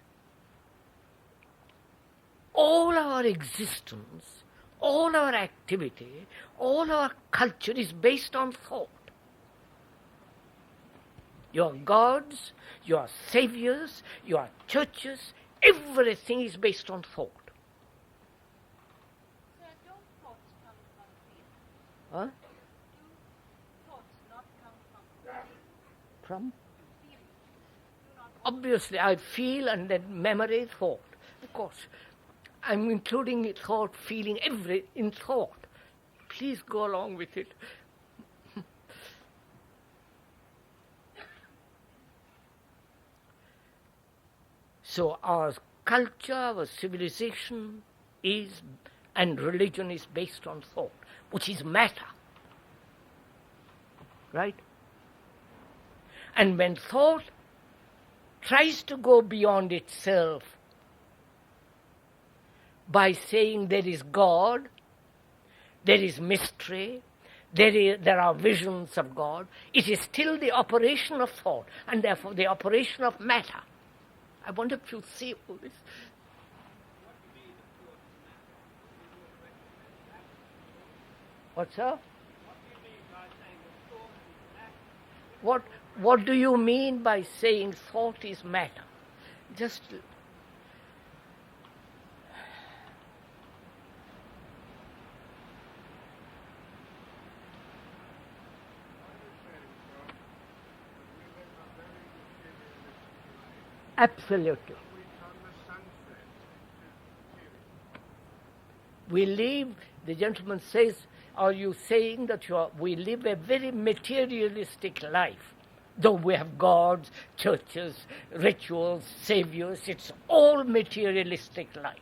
[SPEAKER 2] all our existence, all our activity, all our culture is based on thought. Your gods, your saviors, your churches, everything is based on thought.
[SPEAKER 6] Sir, don't thoughts come from feeling?
[SPEAKER 2] Huh?
[SPEAKER 6] Do thoughts not come from feeling?
[SPEAKER 2] From?
[SPEAKER 6] Feeling. Do not
[SPEAKER 2] Obviously, I feel, and then memory, thought. Of course, I'm including thought, feeling, in thought. Please go along with it. So our culture, our civilization is, and religion is based on thought, which is matter. Right? And when thought tries to go beyond itself by saying there is God, there is mystery, there are visions of God, it is still the operation of thought, and therefore the operation of matter. I wonder if you see all this. What, sir? What do you mean by saying thought is matter? Just absolutely. We live, the gentleman says, are you saying that we live a very materialistic life? Though we have gods, churches, rituals, saviors, it's all materialistic life.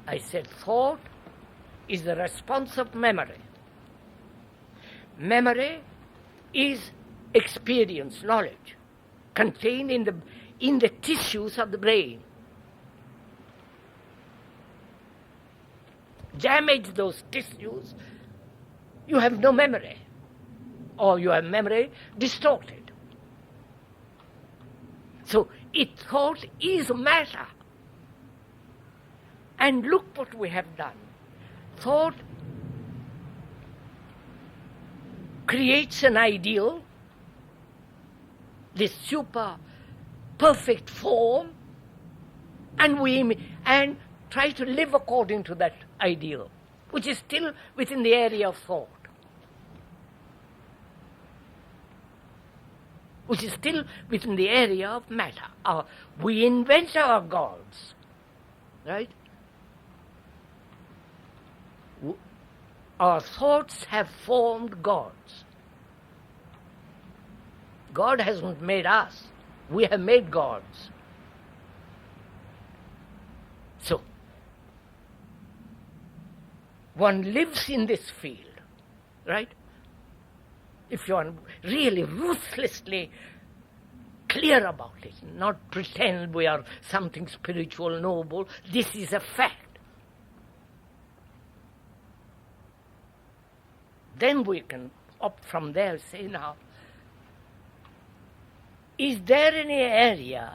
[SPEAKER 2] I said thought is the response of memory. Memory is experience, knowledge, contained in the tissues of the brain. Damage those tissues, you have no memory, or you have memory distorted. So thought is matter. And look what we have done. Thought creates an ideal, this super perfect form, and try to live according to that ideal, which is still within the area of thought, which is still within the area of matter. We invent our gods, right? Our thoughts have formed gods. God hasn't made us. We have made gods. So, one lives in this field, right? If you are really ruthlessly clear about it, not pretend we are something spiritual, noble, this is a fact. Then we can up from there say, now, is there any area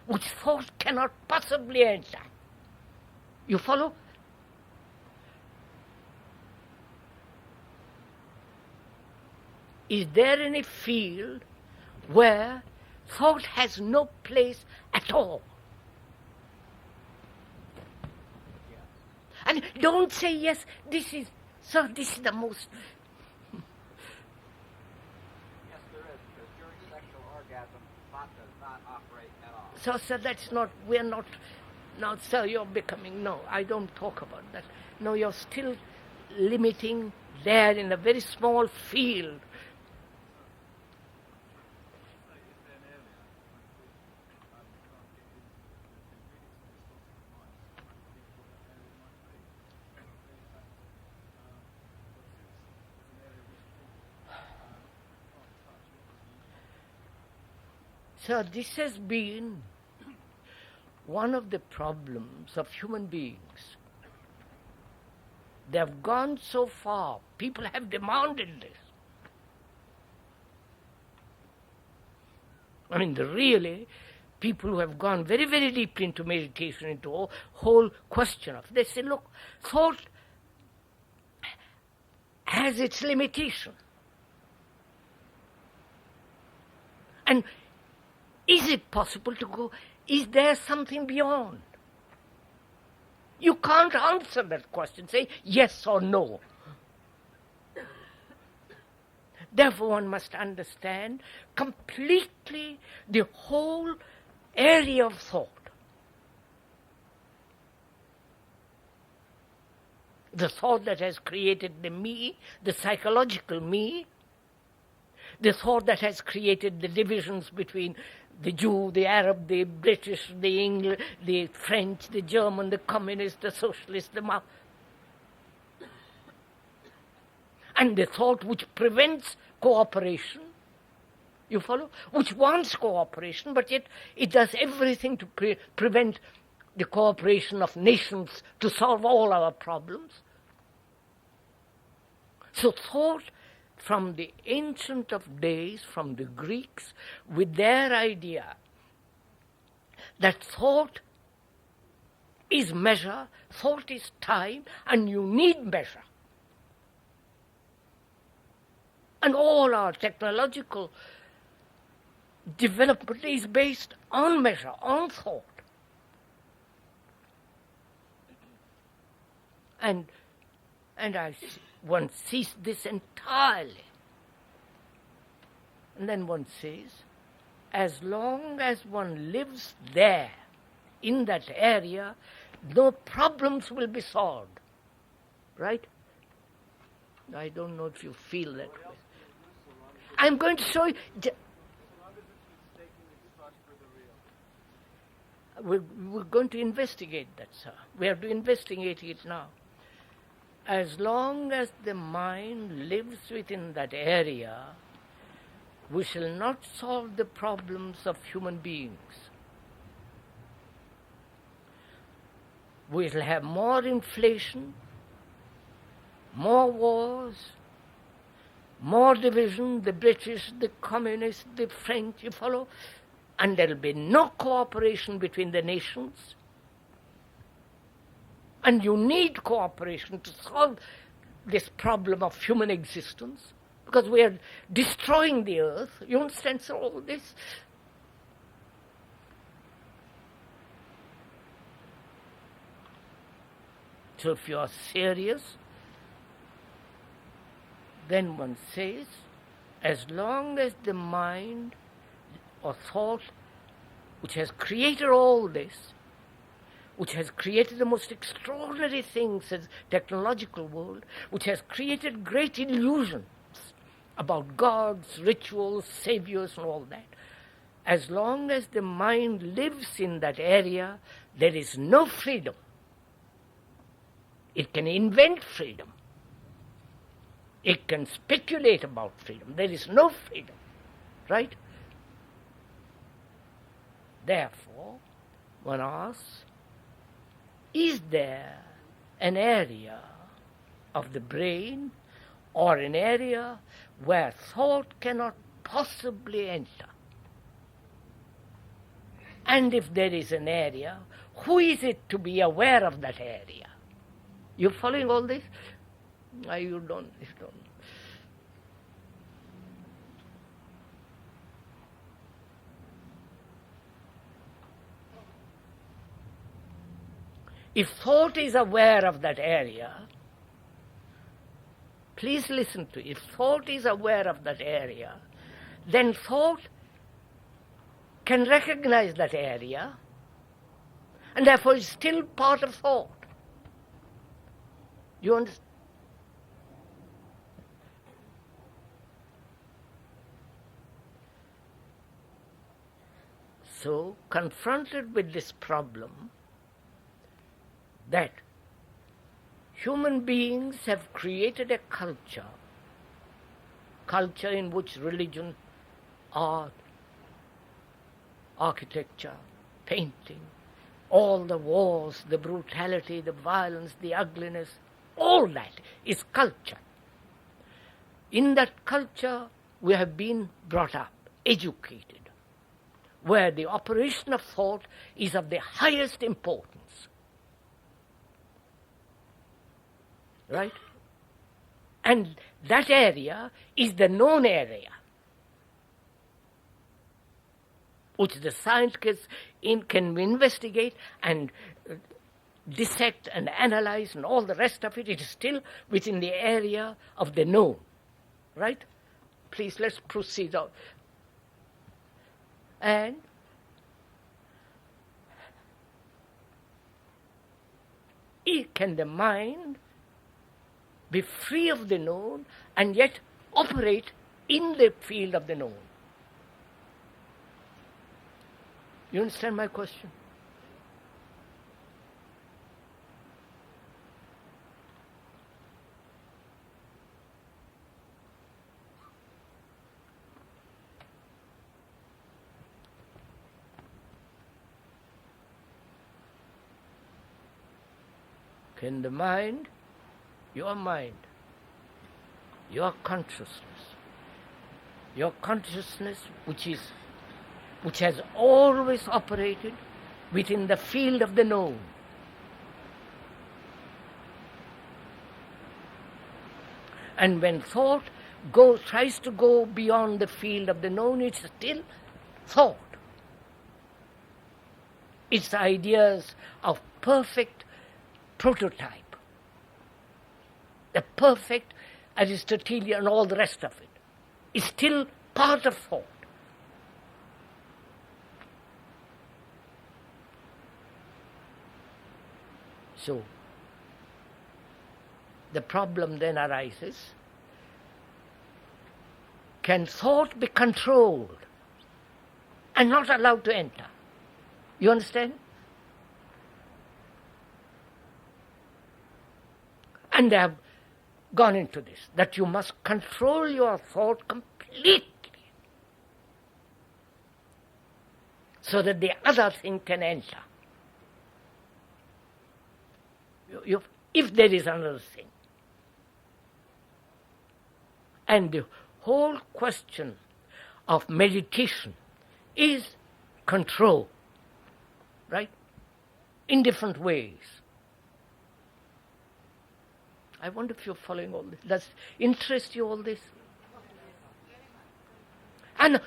[SPEAKER 2] which thought cannot possibly enter? You follow? Is there any field where thought has no place at all? And don't say, yes, this is the most...
[SPEAKER 5] Yes, there is, because during sexual orgasm, thought does not operate at all.
[SPEAKER 2] So that's not, we're not, now, sir, you're becoming, no, I don't talk about that. No, you're still limiting there in a very small field. So this has been one of the problems of human beings. They have gone so far. People have demanded this. I mean, really, people who have gone very, very deeply into meditation, into a whole question of, they say, look, thought has its limitation. And is it possible to go, is there something beyond? You can't answer that question, say yes or no. Therefore, one must understand completely the whole area of thought. The thought that has created the me, the psychological me, the thought that has created the divisions between The Jew, the Arab, the British, the English, the French, the German, the communist, the socialist, the Marxist. And the thought which prevents cooperation, you follow? Which wants cooperation, but yet it does everything to prevent the cooperation of nations to solve all our problems. So thought from the ancient of days, from the Greeks, with their idea that thought is measure, thought is time, and you need measure. And all our technological development is based on measure, on thought. And one sees this entirely. And then one says, as long as one lives there, in that area, no problems will be solved. Right? I don't know if you feel that way. I'm going to show you. We're going to investigate that, sir. We are to investigate it now. As long as the mind lives within that area, we shall not solve the problems of human beings. We shall have more inflation, more wars, more division, the British, the communists, the French, you follow? And there will be no cooperation between the nations. And you need cooperation to solve this problem of human existence, because we are destroying the earth. You understand, sir, all this? So if you are serious, then one says, as long as the mind or thought which has created all this, which has created the most extraordinary things as technological world, which has created great illusions about gods, rituals, saviors and all that, as long as the mind lives in that area, there is no freedom. It can invent freedom. It can speculate about freedom. There is no freedom, right? Therefore, one asks, is there an area of the brain or an area where thought cannot possibly enter? And if there is an area, who is it to be aware of that area? You following all this? You don't. If thought is aware of that area, please listen to it. If thought is aware of that area, then thought can recognize that area, and therefore is still part of thought. You understand? So, confronted with this problem, that human beings have created a culture in which religion, art, architecture, painting, all the wars, the brutality, the violence, the ugliness, all that is culture. In that culture, we have been brought up, educated, where the operation of thought is of the highest importance. Right? And that area is the known area, which the scientists can investigate and dissect and analyze and all the rest of it. It is still within the area of the known. Right? Please, let's proceed on. And can the mind be free of the known and yet operate in the field of the known? You understand my question? Can the mind, your consciousness which has always operated within the field of the known, and when thought tries to go beyond the field of the known, it's still thought. It's ideas of perfect prototype, the perfect Aristotelian and all the rest of it, is still part of thought. So, the problem then arises, can thought be controlled and not allowed to enter? You understand? And they have gone into this, that you must control your thought completely so that the other thing can enter. If there is another thing. And the whole question of meditation is control, right? In different ways. I wonder if you're following all this. Does interest you, all this? And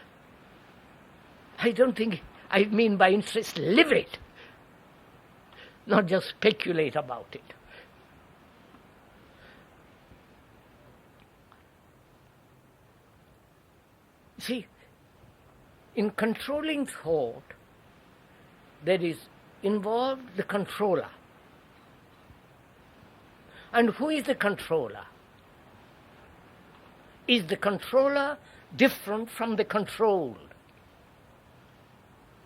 [SPEAKER 2] I don't think I mean by interest, live it, not just speculate about it. See, in controlling thought, there is involved the controller. And who is the controller? Is the controller different from the controlled?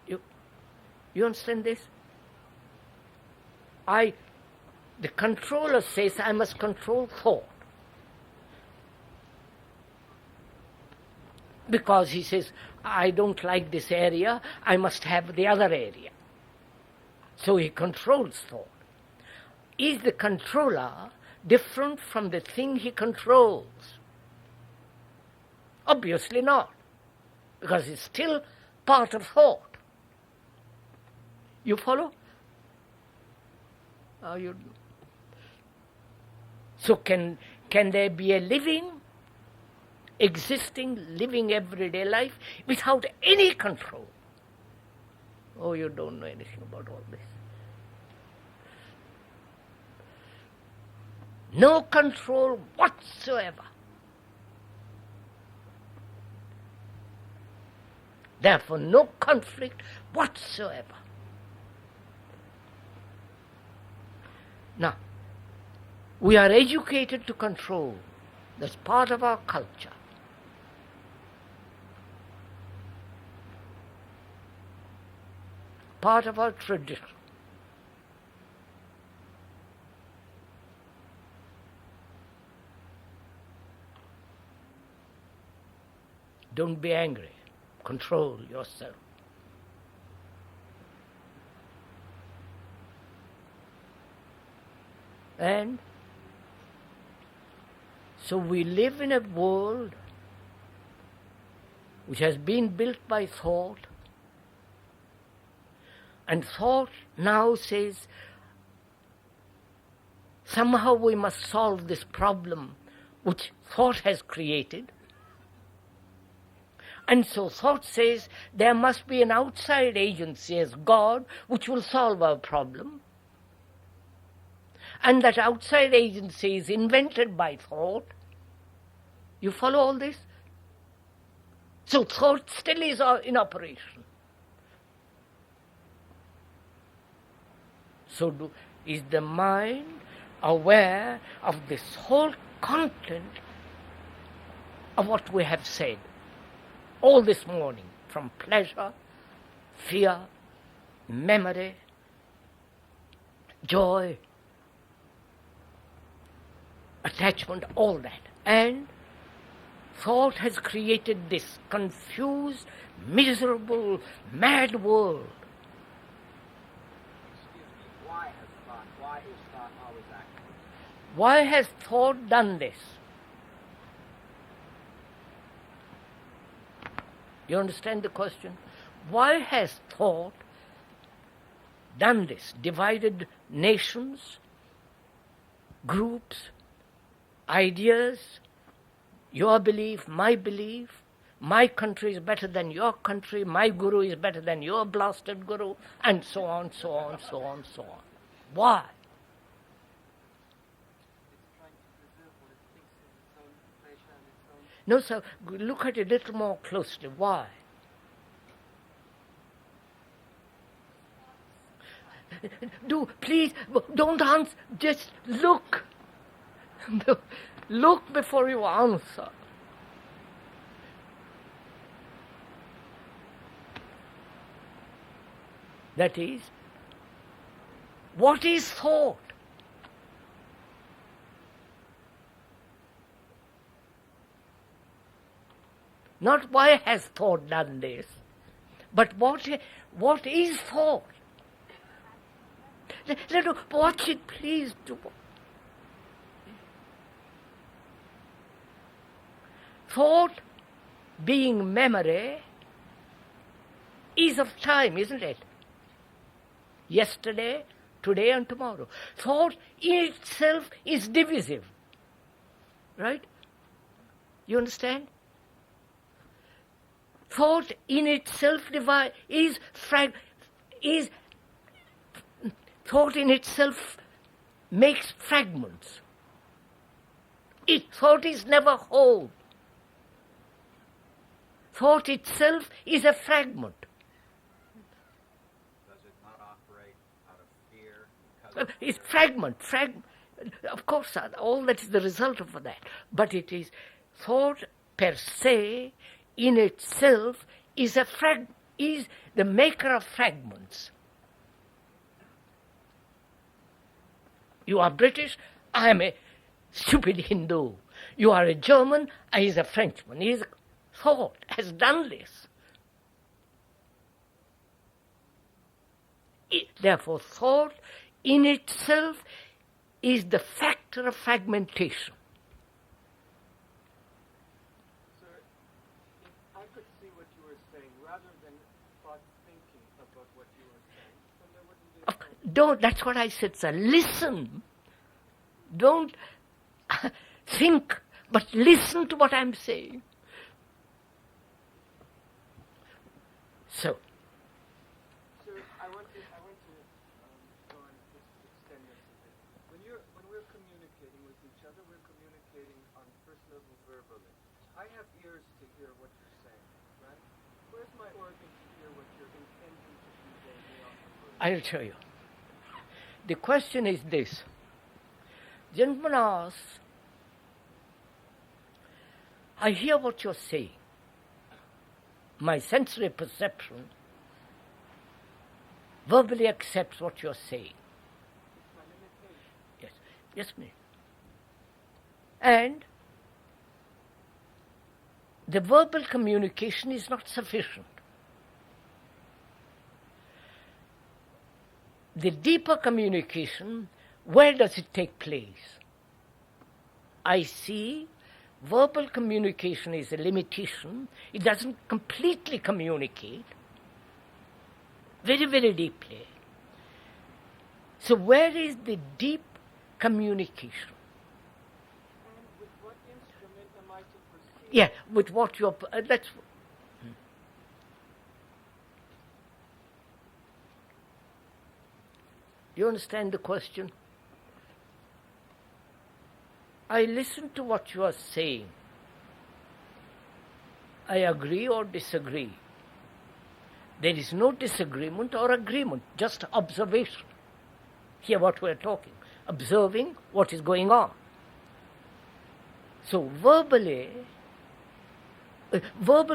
[SPEAKER 2] You understand this? The controller says, I must control thought. Because he says, I don't like this area, I must have the other area. So he controls thought. Is the controller different from the thing he controls? Obviously not, because it's still part of thought. You follow? So can there be a existing, living everyday life without any control? Oh, you don't know anything about all this. No control whatsoever. Therefore, no conflict whatsoever. Now, we are educated to control. That's part of our culture. Part of our tradition. Don't be angry. Control yourself. And so we live in a world which has been built by thought, and thought now says, somehow we must solve this problem which thought has created. And so thought says there must be an outside agency as God which will solve our problem. And that outside agency is invented by thought. You follow all this? So thought still is in operation. So is the mind aware of this whole content of what we have said all this morning, from pleasure, fear, memory, joy, attachment, all that. And thought has created this confused, miserable, mad world.
[SPEAKER 5] Excuse me, why is thought always active?
[SPEAKER 2] Why has thought done this? You understand the question? Why has thought done this? Divided nations, groups, ideas, your belief, my country is better than your country, my guru is better than your blasted guru, and so on, so on, so on, so on. Why?
[SPEAKER 4] It's trying to preserve what it thinks is its own pleasure and its own...
[SPEAKER 2] No, sir, look at it a little more closely. Why? Please, don't answer, just look. Look before you answer. That is, what is thought? Not why has thought done this, but what is thought? Watch it, please do. Thought, being memory, is of time, isn't it? Yesterday, today and tomorrow. Thought in itself is divisive. Right? You understand? Thought in itself thought in itself makes fragments. Thought is never whole. Thought itself is a fragment.
[SPEAKER 5] Does it not operate out of fear?
[SPEAKER 2] It's fragment. Of course, all that is the result of that. But it is thought per se, in itself, is the maker of fragments. You are British, I am a stupid Hindu. You are a German, I is a Frenchman. Thought has done this. Therefore, thought in itself is the factor of fragmentation.
[SPEAKER 7] Sir, if I could see what you were saying, rather than thought thinking about what you were saying, then there wouldn't be...
[SPEAKER 2] That's what I said, sir. Listen. Don't think, but listen to what I'm saying. So,
[SPEAKER 7] Sir, I want to go on just extend this a bit. When we're communicating with each other, we're communicating on first level verbally. I have ears to hear what you're saying, right? Where's my organ to hear what you're intending to convey beyond the words?
[SPEAKER 2] I'll tell you. The question is this. Gentleman asks, I hear what you're saying. My sensory perception verbally accepts what you're saying. Yes, ma'am. And the verbal communication is not sufficient. The deeper communication, where does it take place? I see verbal communication is a limitation. It doesn't completely communicate, very, very deeply. So where is the deep communication?
[SPEAKER 7] And with what instrument am I to perceive?
[SPEAKER 2] Yeah, with what you're... that's... You understand the question? I listen to what you are saying. I agree or disagree. There is no disagreement or agreement, just observation. Hear what we are talking. Observing what is going on. So verbal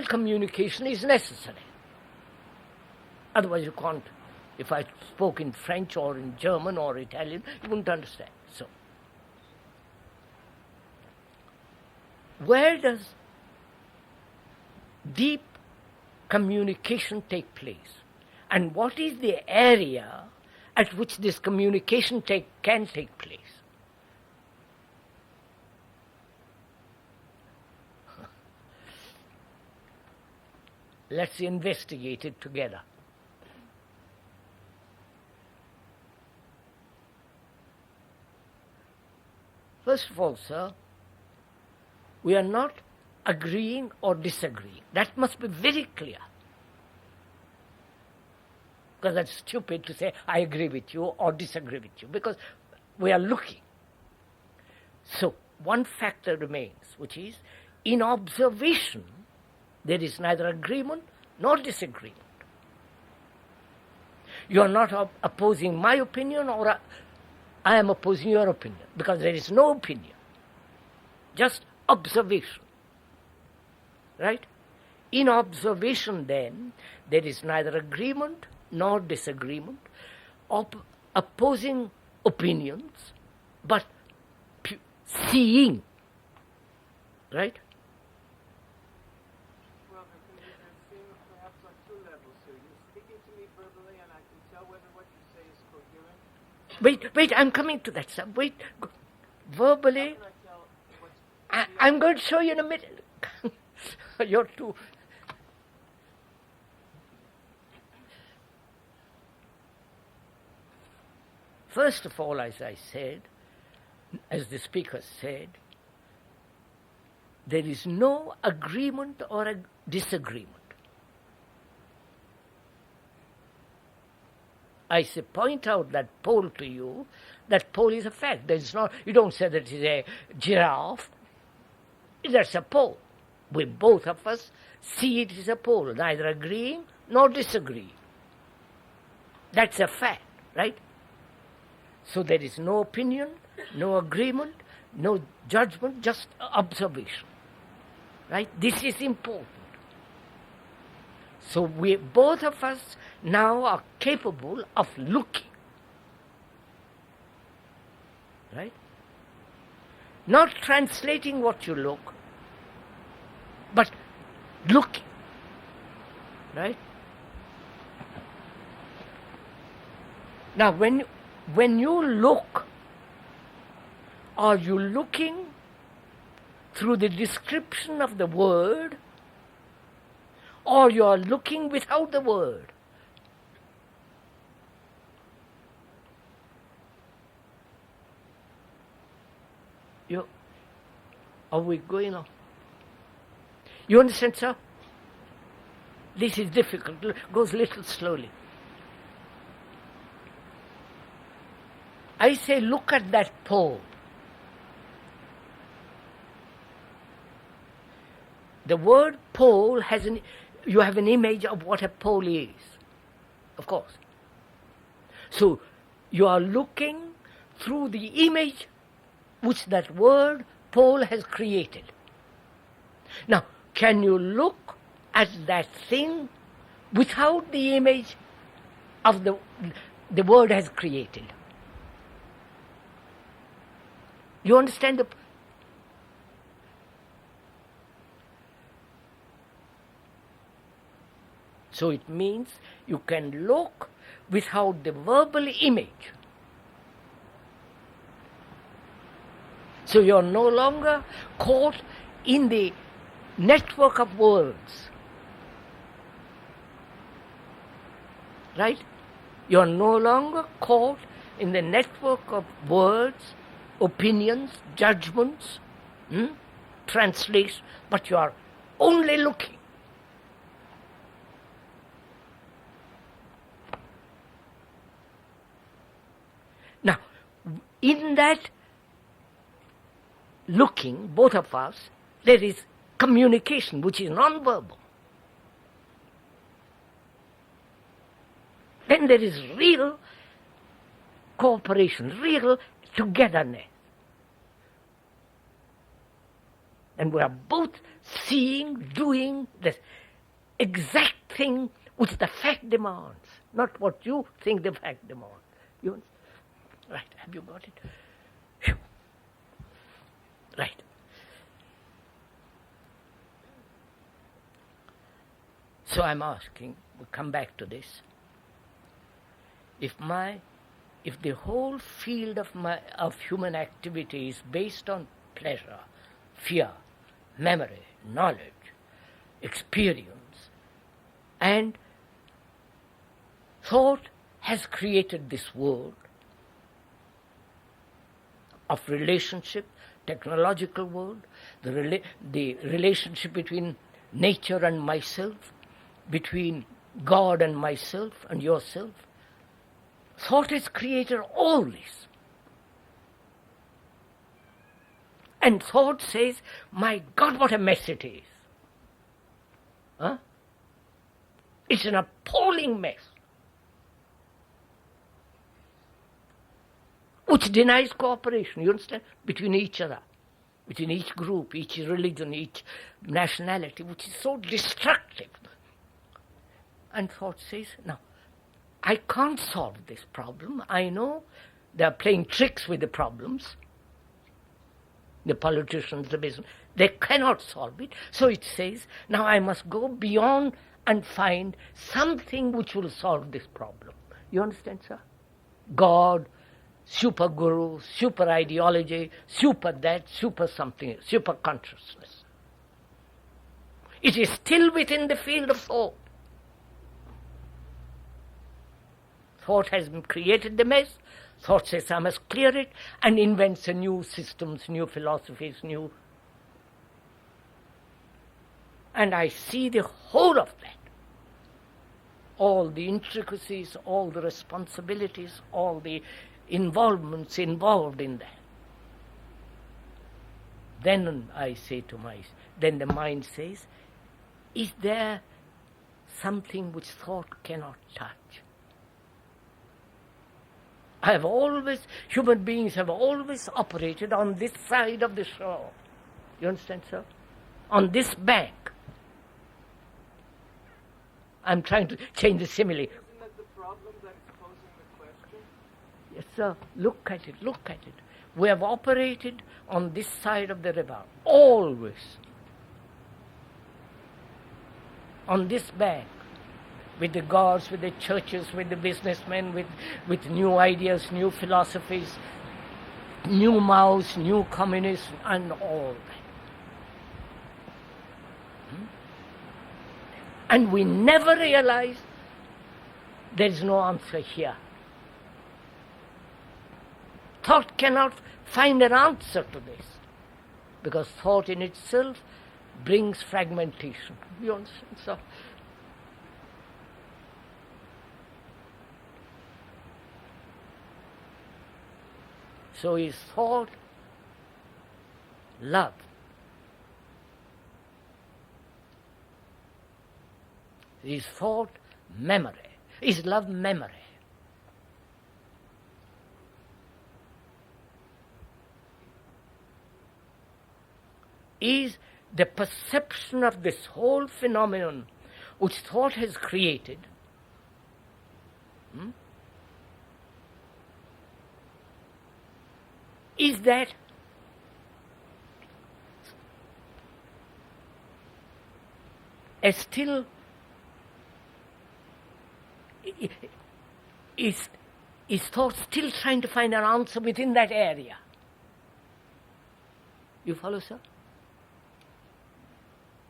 [SPEAKER 2] communication is necessary. Otherwise you can't If I spoke in French or in German or Italian, you wouldn't understand. So, where does deep communication take place? And what is the area at which this communication can take place? Let's investigate it together. First of all, sir, we are not agreeing or disagreeing. That must be very clear. Because that's stupid to say, I agree with you or disagree with you, because we are looking. So, one factor remains, which is, in observation, there is neither agreement nor disagreement. You are not opposing my opinion or I am opposing your opinion, because there is no opinion, just observation. Right? In observation, then, there is neither agreement nor disagreement, opposing opinions, but seeing. Right?
[SPEAKER 7] Well, I'm seeing perhaps on two levels here. You're speaking to me verbally, and I can tell whether what you say is coherent.
[SPEAKER 2] Wait, I'm coming to that, sir. Wait, verbally,
[SPEAKER 7] How can I tell what's
[SPEAKER 2] I'm going to show you in a minute. You're too... First of all, as I said, as the speaker said, there is no agreement or a disagreement. I say, point out that pole to you. That pole is a fact. There is not. You don't say that it is a giraffe. That's a pole. We both of us see it as a pole, neither agreeing nor disagreeing. That's a fact, right? So there is no opinion, no agreement, no judgment, just observation. Right? This is important. So we both of us now are capable of looking. Right? Not translating what you look, but looking. Right? Now when you look, are you looking through the description of the word, or you are looking without the word? Are we going on? You understand, sir? This is difficult. Goes a little slowly. I say, look at that pole. The word pole has you have an image of what a pole is, of course. So you are looking through the image which that word pole has created. Now, can you look at that thing without the image of the word has created? You understand the... So it means you can look without the verbal image. So you're no longer caught in the network of words. Right? You're no longer caught in the network of words, opinions, judgments, translation, but you are only looking. Now, in that looking, both of us, there is communication which is non-verbal. Then there is real cooperation, real togetherness. And we are both seeing, doing the exact thing which the fact demands, not what you think the fact demands. Right, have you got it? Phew. Right. So I'm asking, we'll come back to this. If the whole field of human activity is based on pleasure, fear, memory, knowledge, experience, and thought has created this world of relationship, technological world, the relationship between nature and myself, between God and myself and yourself. Thought has created all this. And thought says, my God, what a mess it is. Huh? It's an appalling mess, which denies cooperation, you understand, between each other, between each group, each religion, each nationality, which is so destructive. And thought says, no, I can't solve this problem. I know they are playing tricks with the problems. The politicians, the business, they cannot solve it. So it says, now I must go beyond and find something which will solve this problem. You understand, sir? God, super guru, super ideology, super that, super something, super consciousness. It is still within the field of thought. Thought has created the mess. Thought says I must clear it and invents a new systems, new philosophies, new. And I see the whole of that. All the intricacies, all the responsibilities, all the involvements involved in that. Then I say to then the mind says, is there something which thought cannot touch? Human beings have always operated on this side of the shore. You understand, sir? On this bank. I'm trying to change the simile.
[SPEAKER 7] Isn't that the problem that is posing the question?
[SPEAKER 2] Yes, sir. Look at it. We have operated on this side of the river. Always. On this bank. With the gods, with the churches, with the businessmen, with new ideas, new philosophies, new Maos, new communists, and all that. And we never realize there is no answer here. Thought cannot find an answer to this, because thought in itself brings fragmentation. You understand, sir? So is thought love? Is thought memory? Is love memory? Is the perception of this whole phenomenon which thought has created is that is thought still trying to find an answer within that area? You follow, sir?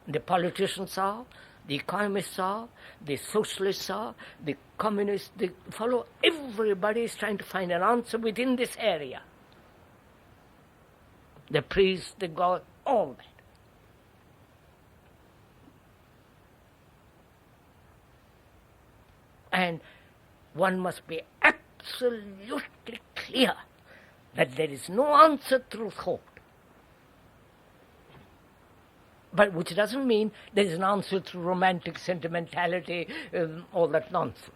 [SPEAKER 2] The politicians are, the economists are, the socialists are, the communists, they follow. Everybody is trying to find an answer within this area. The priest, the God, all that. And one must be absolutely clear that there is no answer through thought. But which doesn't mean there is an answer through romantic sentimentality, all that nonsense.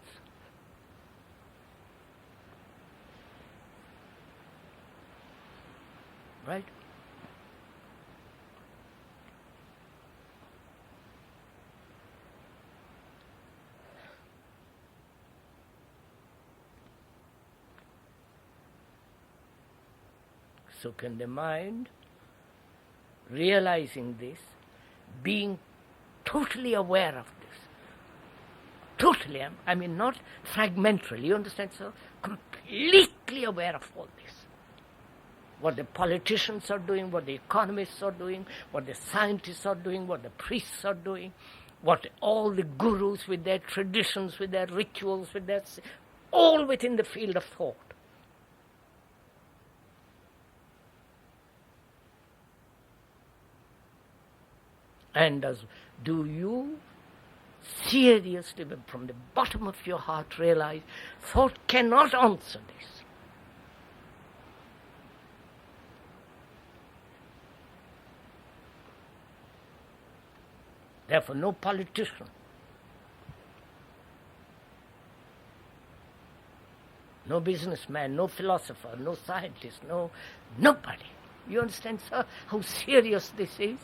[SPEAKER 2] Right? So can the mind, realizing this, being totally aware of this, totally, I mean not fragmentarily, you understand, sir? Completely aware of all this. What the politicians are doing, what the economists are doing, what the scientists are doing, what the priests are doing, what all the gurus with their traditions, with their rituals, with their, all within the field of thought. And do you seriously, from the bottom of your heart, realize thought cannot answer this? Therefore, no politician, no businessman, no philosopher, no scientist, nobody. You understand, sir, how serious this is?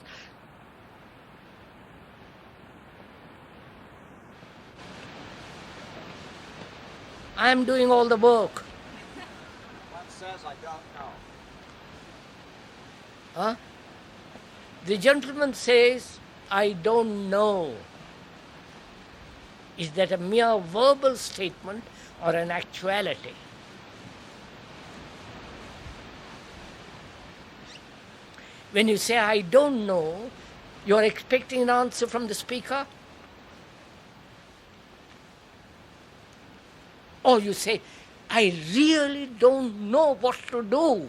[SPEAKER 2] I am doing all the work.
[SPEAKER 5] One says, I don't know.
[SPEAKER 2] Huh? The gentleman says, I don't know. Is that a mere verbal statement or an actuality? When you say, I don't know, you're expecting an answer from the speaker? Or you say, I really don't know what to do.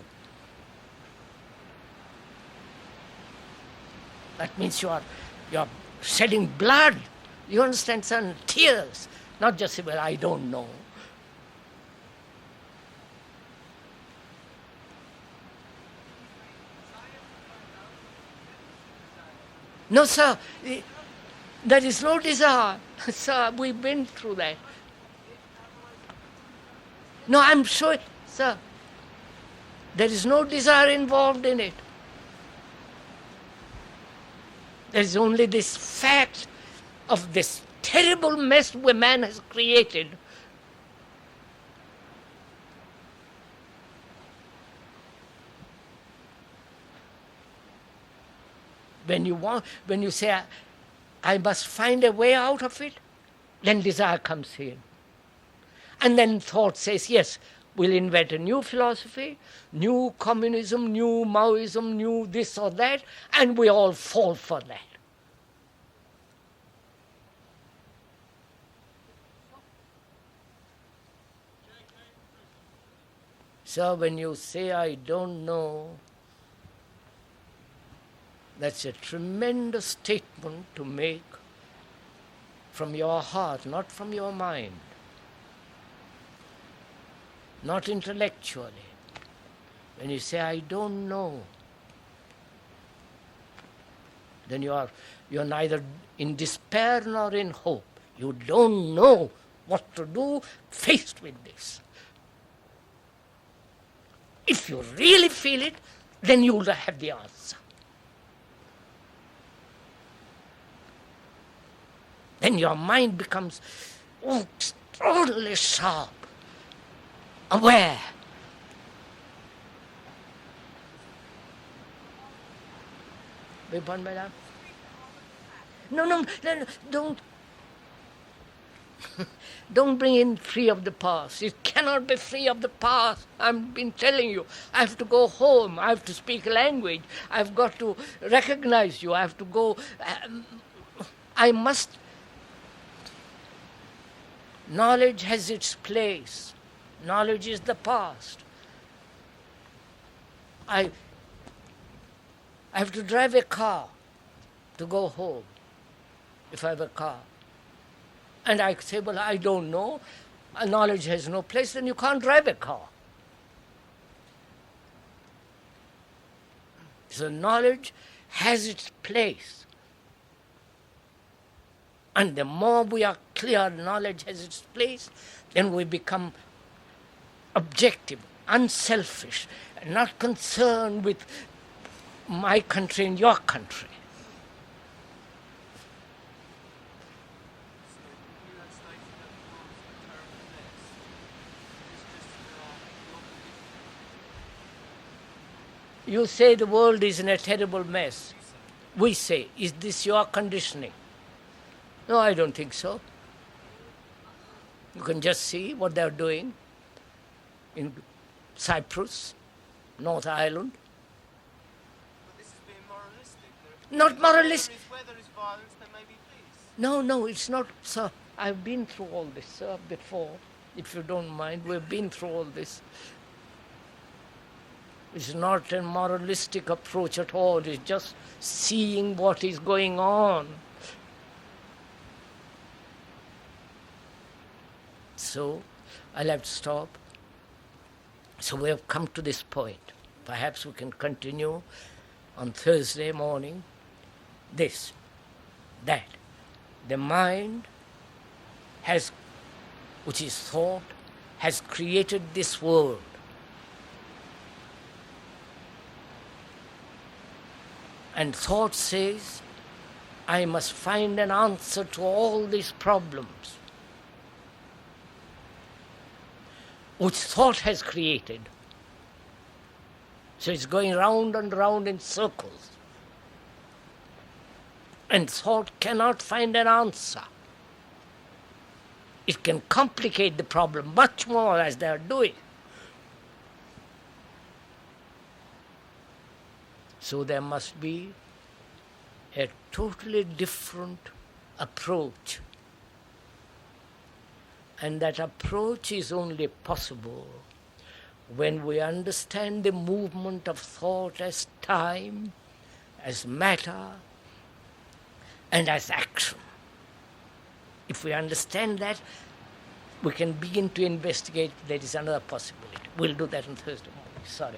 [SPEAKER 2] That means you're shedding blood. You understand, son? Tears. Not just say, well, I don't know. No, sir. There is no desire. Sir, we've been through that. No, I'm sure, sir, there is no desire involved in it. There is only this fact of this terrible mess where man has created. When you say, I must find a way out of it, then desire comes in. And then thought says, yes, we'll invent a new philosophy, new communism, new Maoism, new this or that, and we all fall for that. So when you say, I don't know, that's a tremendous statement to make from your heart, not from your mind. Not intellectually. When you say, I don't know, then you're neither in despair nor in hope. You don't know what to do faced with this. If you really feel it, then you'll have the answer. Then your mind becomes extraordinarily sharp, aware. No, don't bring in free of the past. It cannot be free of the past. I've been telling you, I have to go home, I have to speak language, I've got to recognize you, I have to go, I must. Knowledge has its place. Knowledge is the past. I have to drive a car to go home, if I have a car. And I say, well, I don't know. Knowledge has no place, then you can't drive a car. So knowledge has its place. And the more we are clear knowledge has its place, then we become objective, unselfish, not concerned with my country and your country. You say the world is in a terrible mess. We say, is this your conditioning? No, I don't think so. You can just see what they're doing in Cyprus, North Ireland.
[SPEAKER 8] But this is being moralistic.
[SPEAKER 2] Not moralistic.
[SPEAKER 8] Where there is violence, there may be peace.
[SPEAKER 2] No, it's not, sir. I've been through all this, sir, before. If you don't mind, we've been through all this. It's not a moralistic approach at all. It's just seeing what is going on. So, I'll have to stop. So we have come to this point. Perhaps we can continue on Thursday morning. That the mind has, which is thought, has created this world. And thought says, I must find an answer to all these problems, which thought has created. So it's going round and round in circles. And thought cannot find an answer. It can complicate the problem much more, as they are doing. So there must be a totally different approach. And that approach is only possible when we understand the movement of thought as time, as matter, and as action. If we understand that, we can begin to investigate. There is another possibility. We'll do that on Thursday morning. Sorry.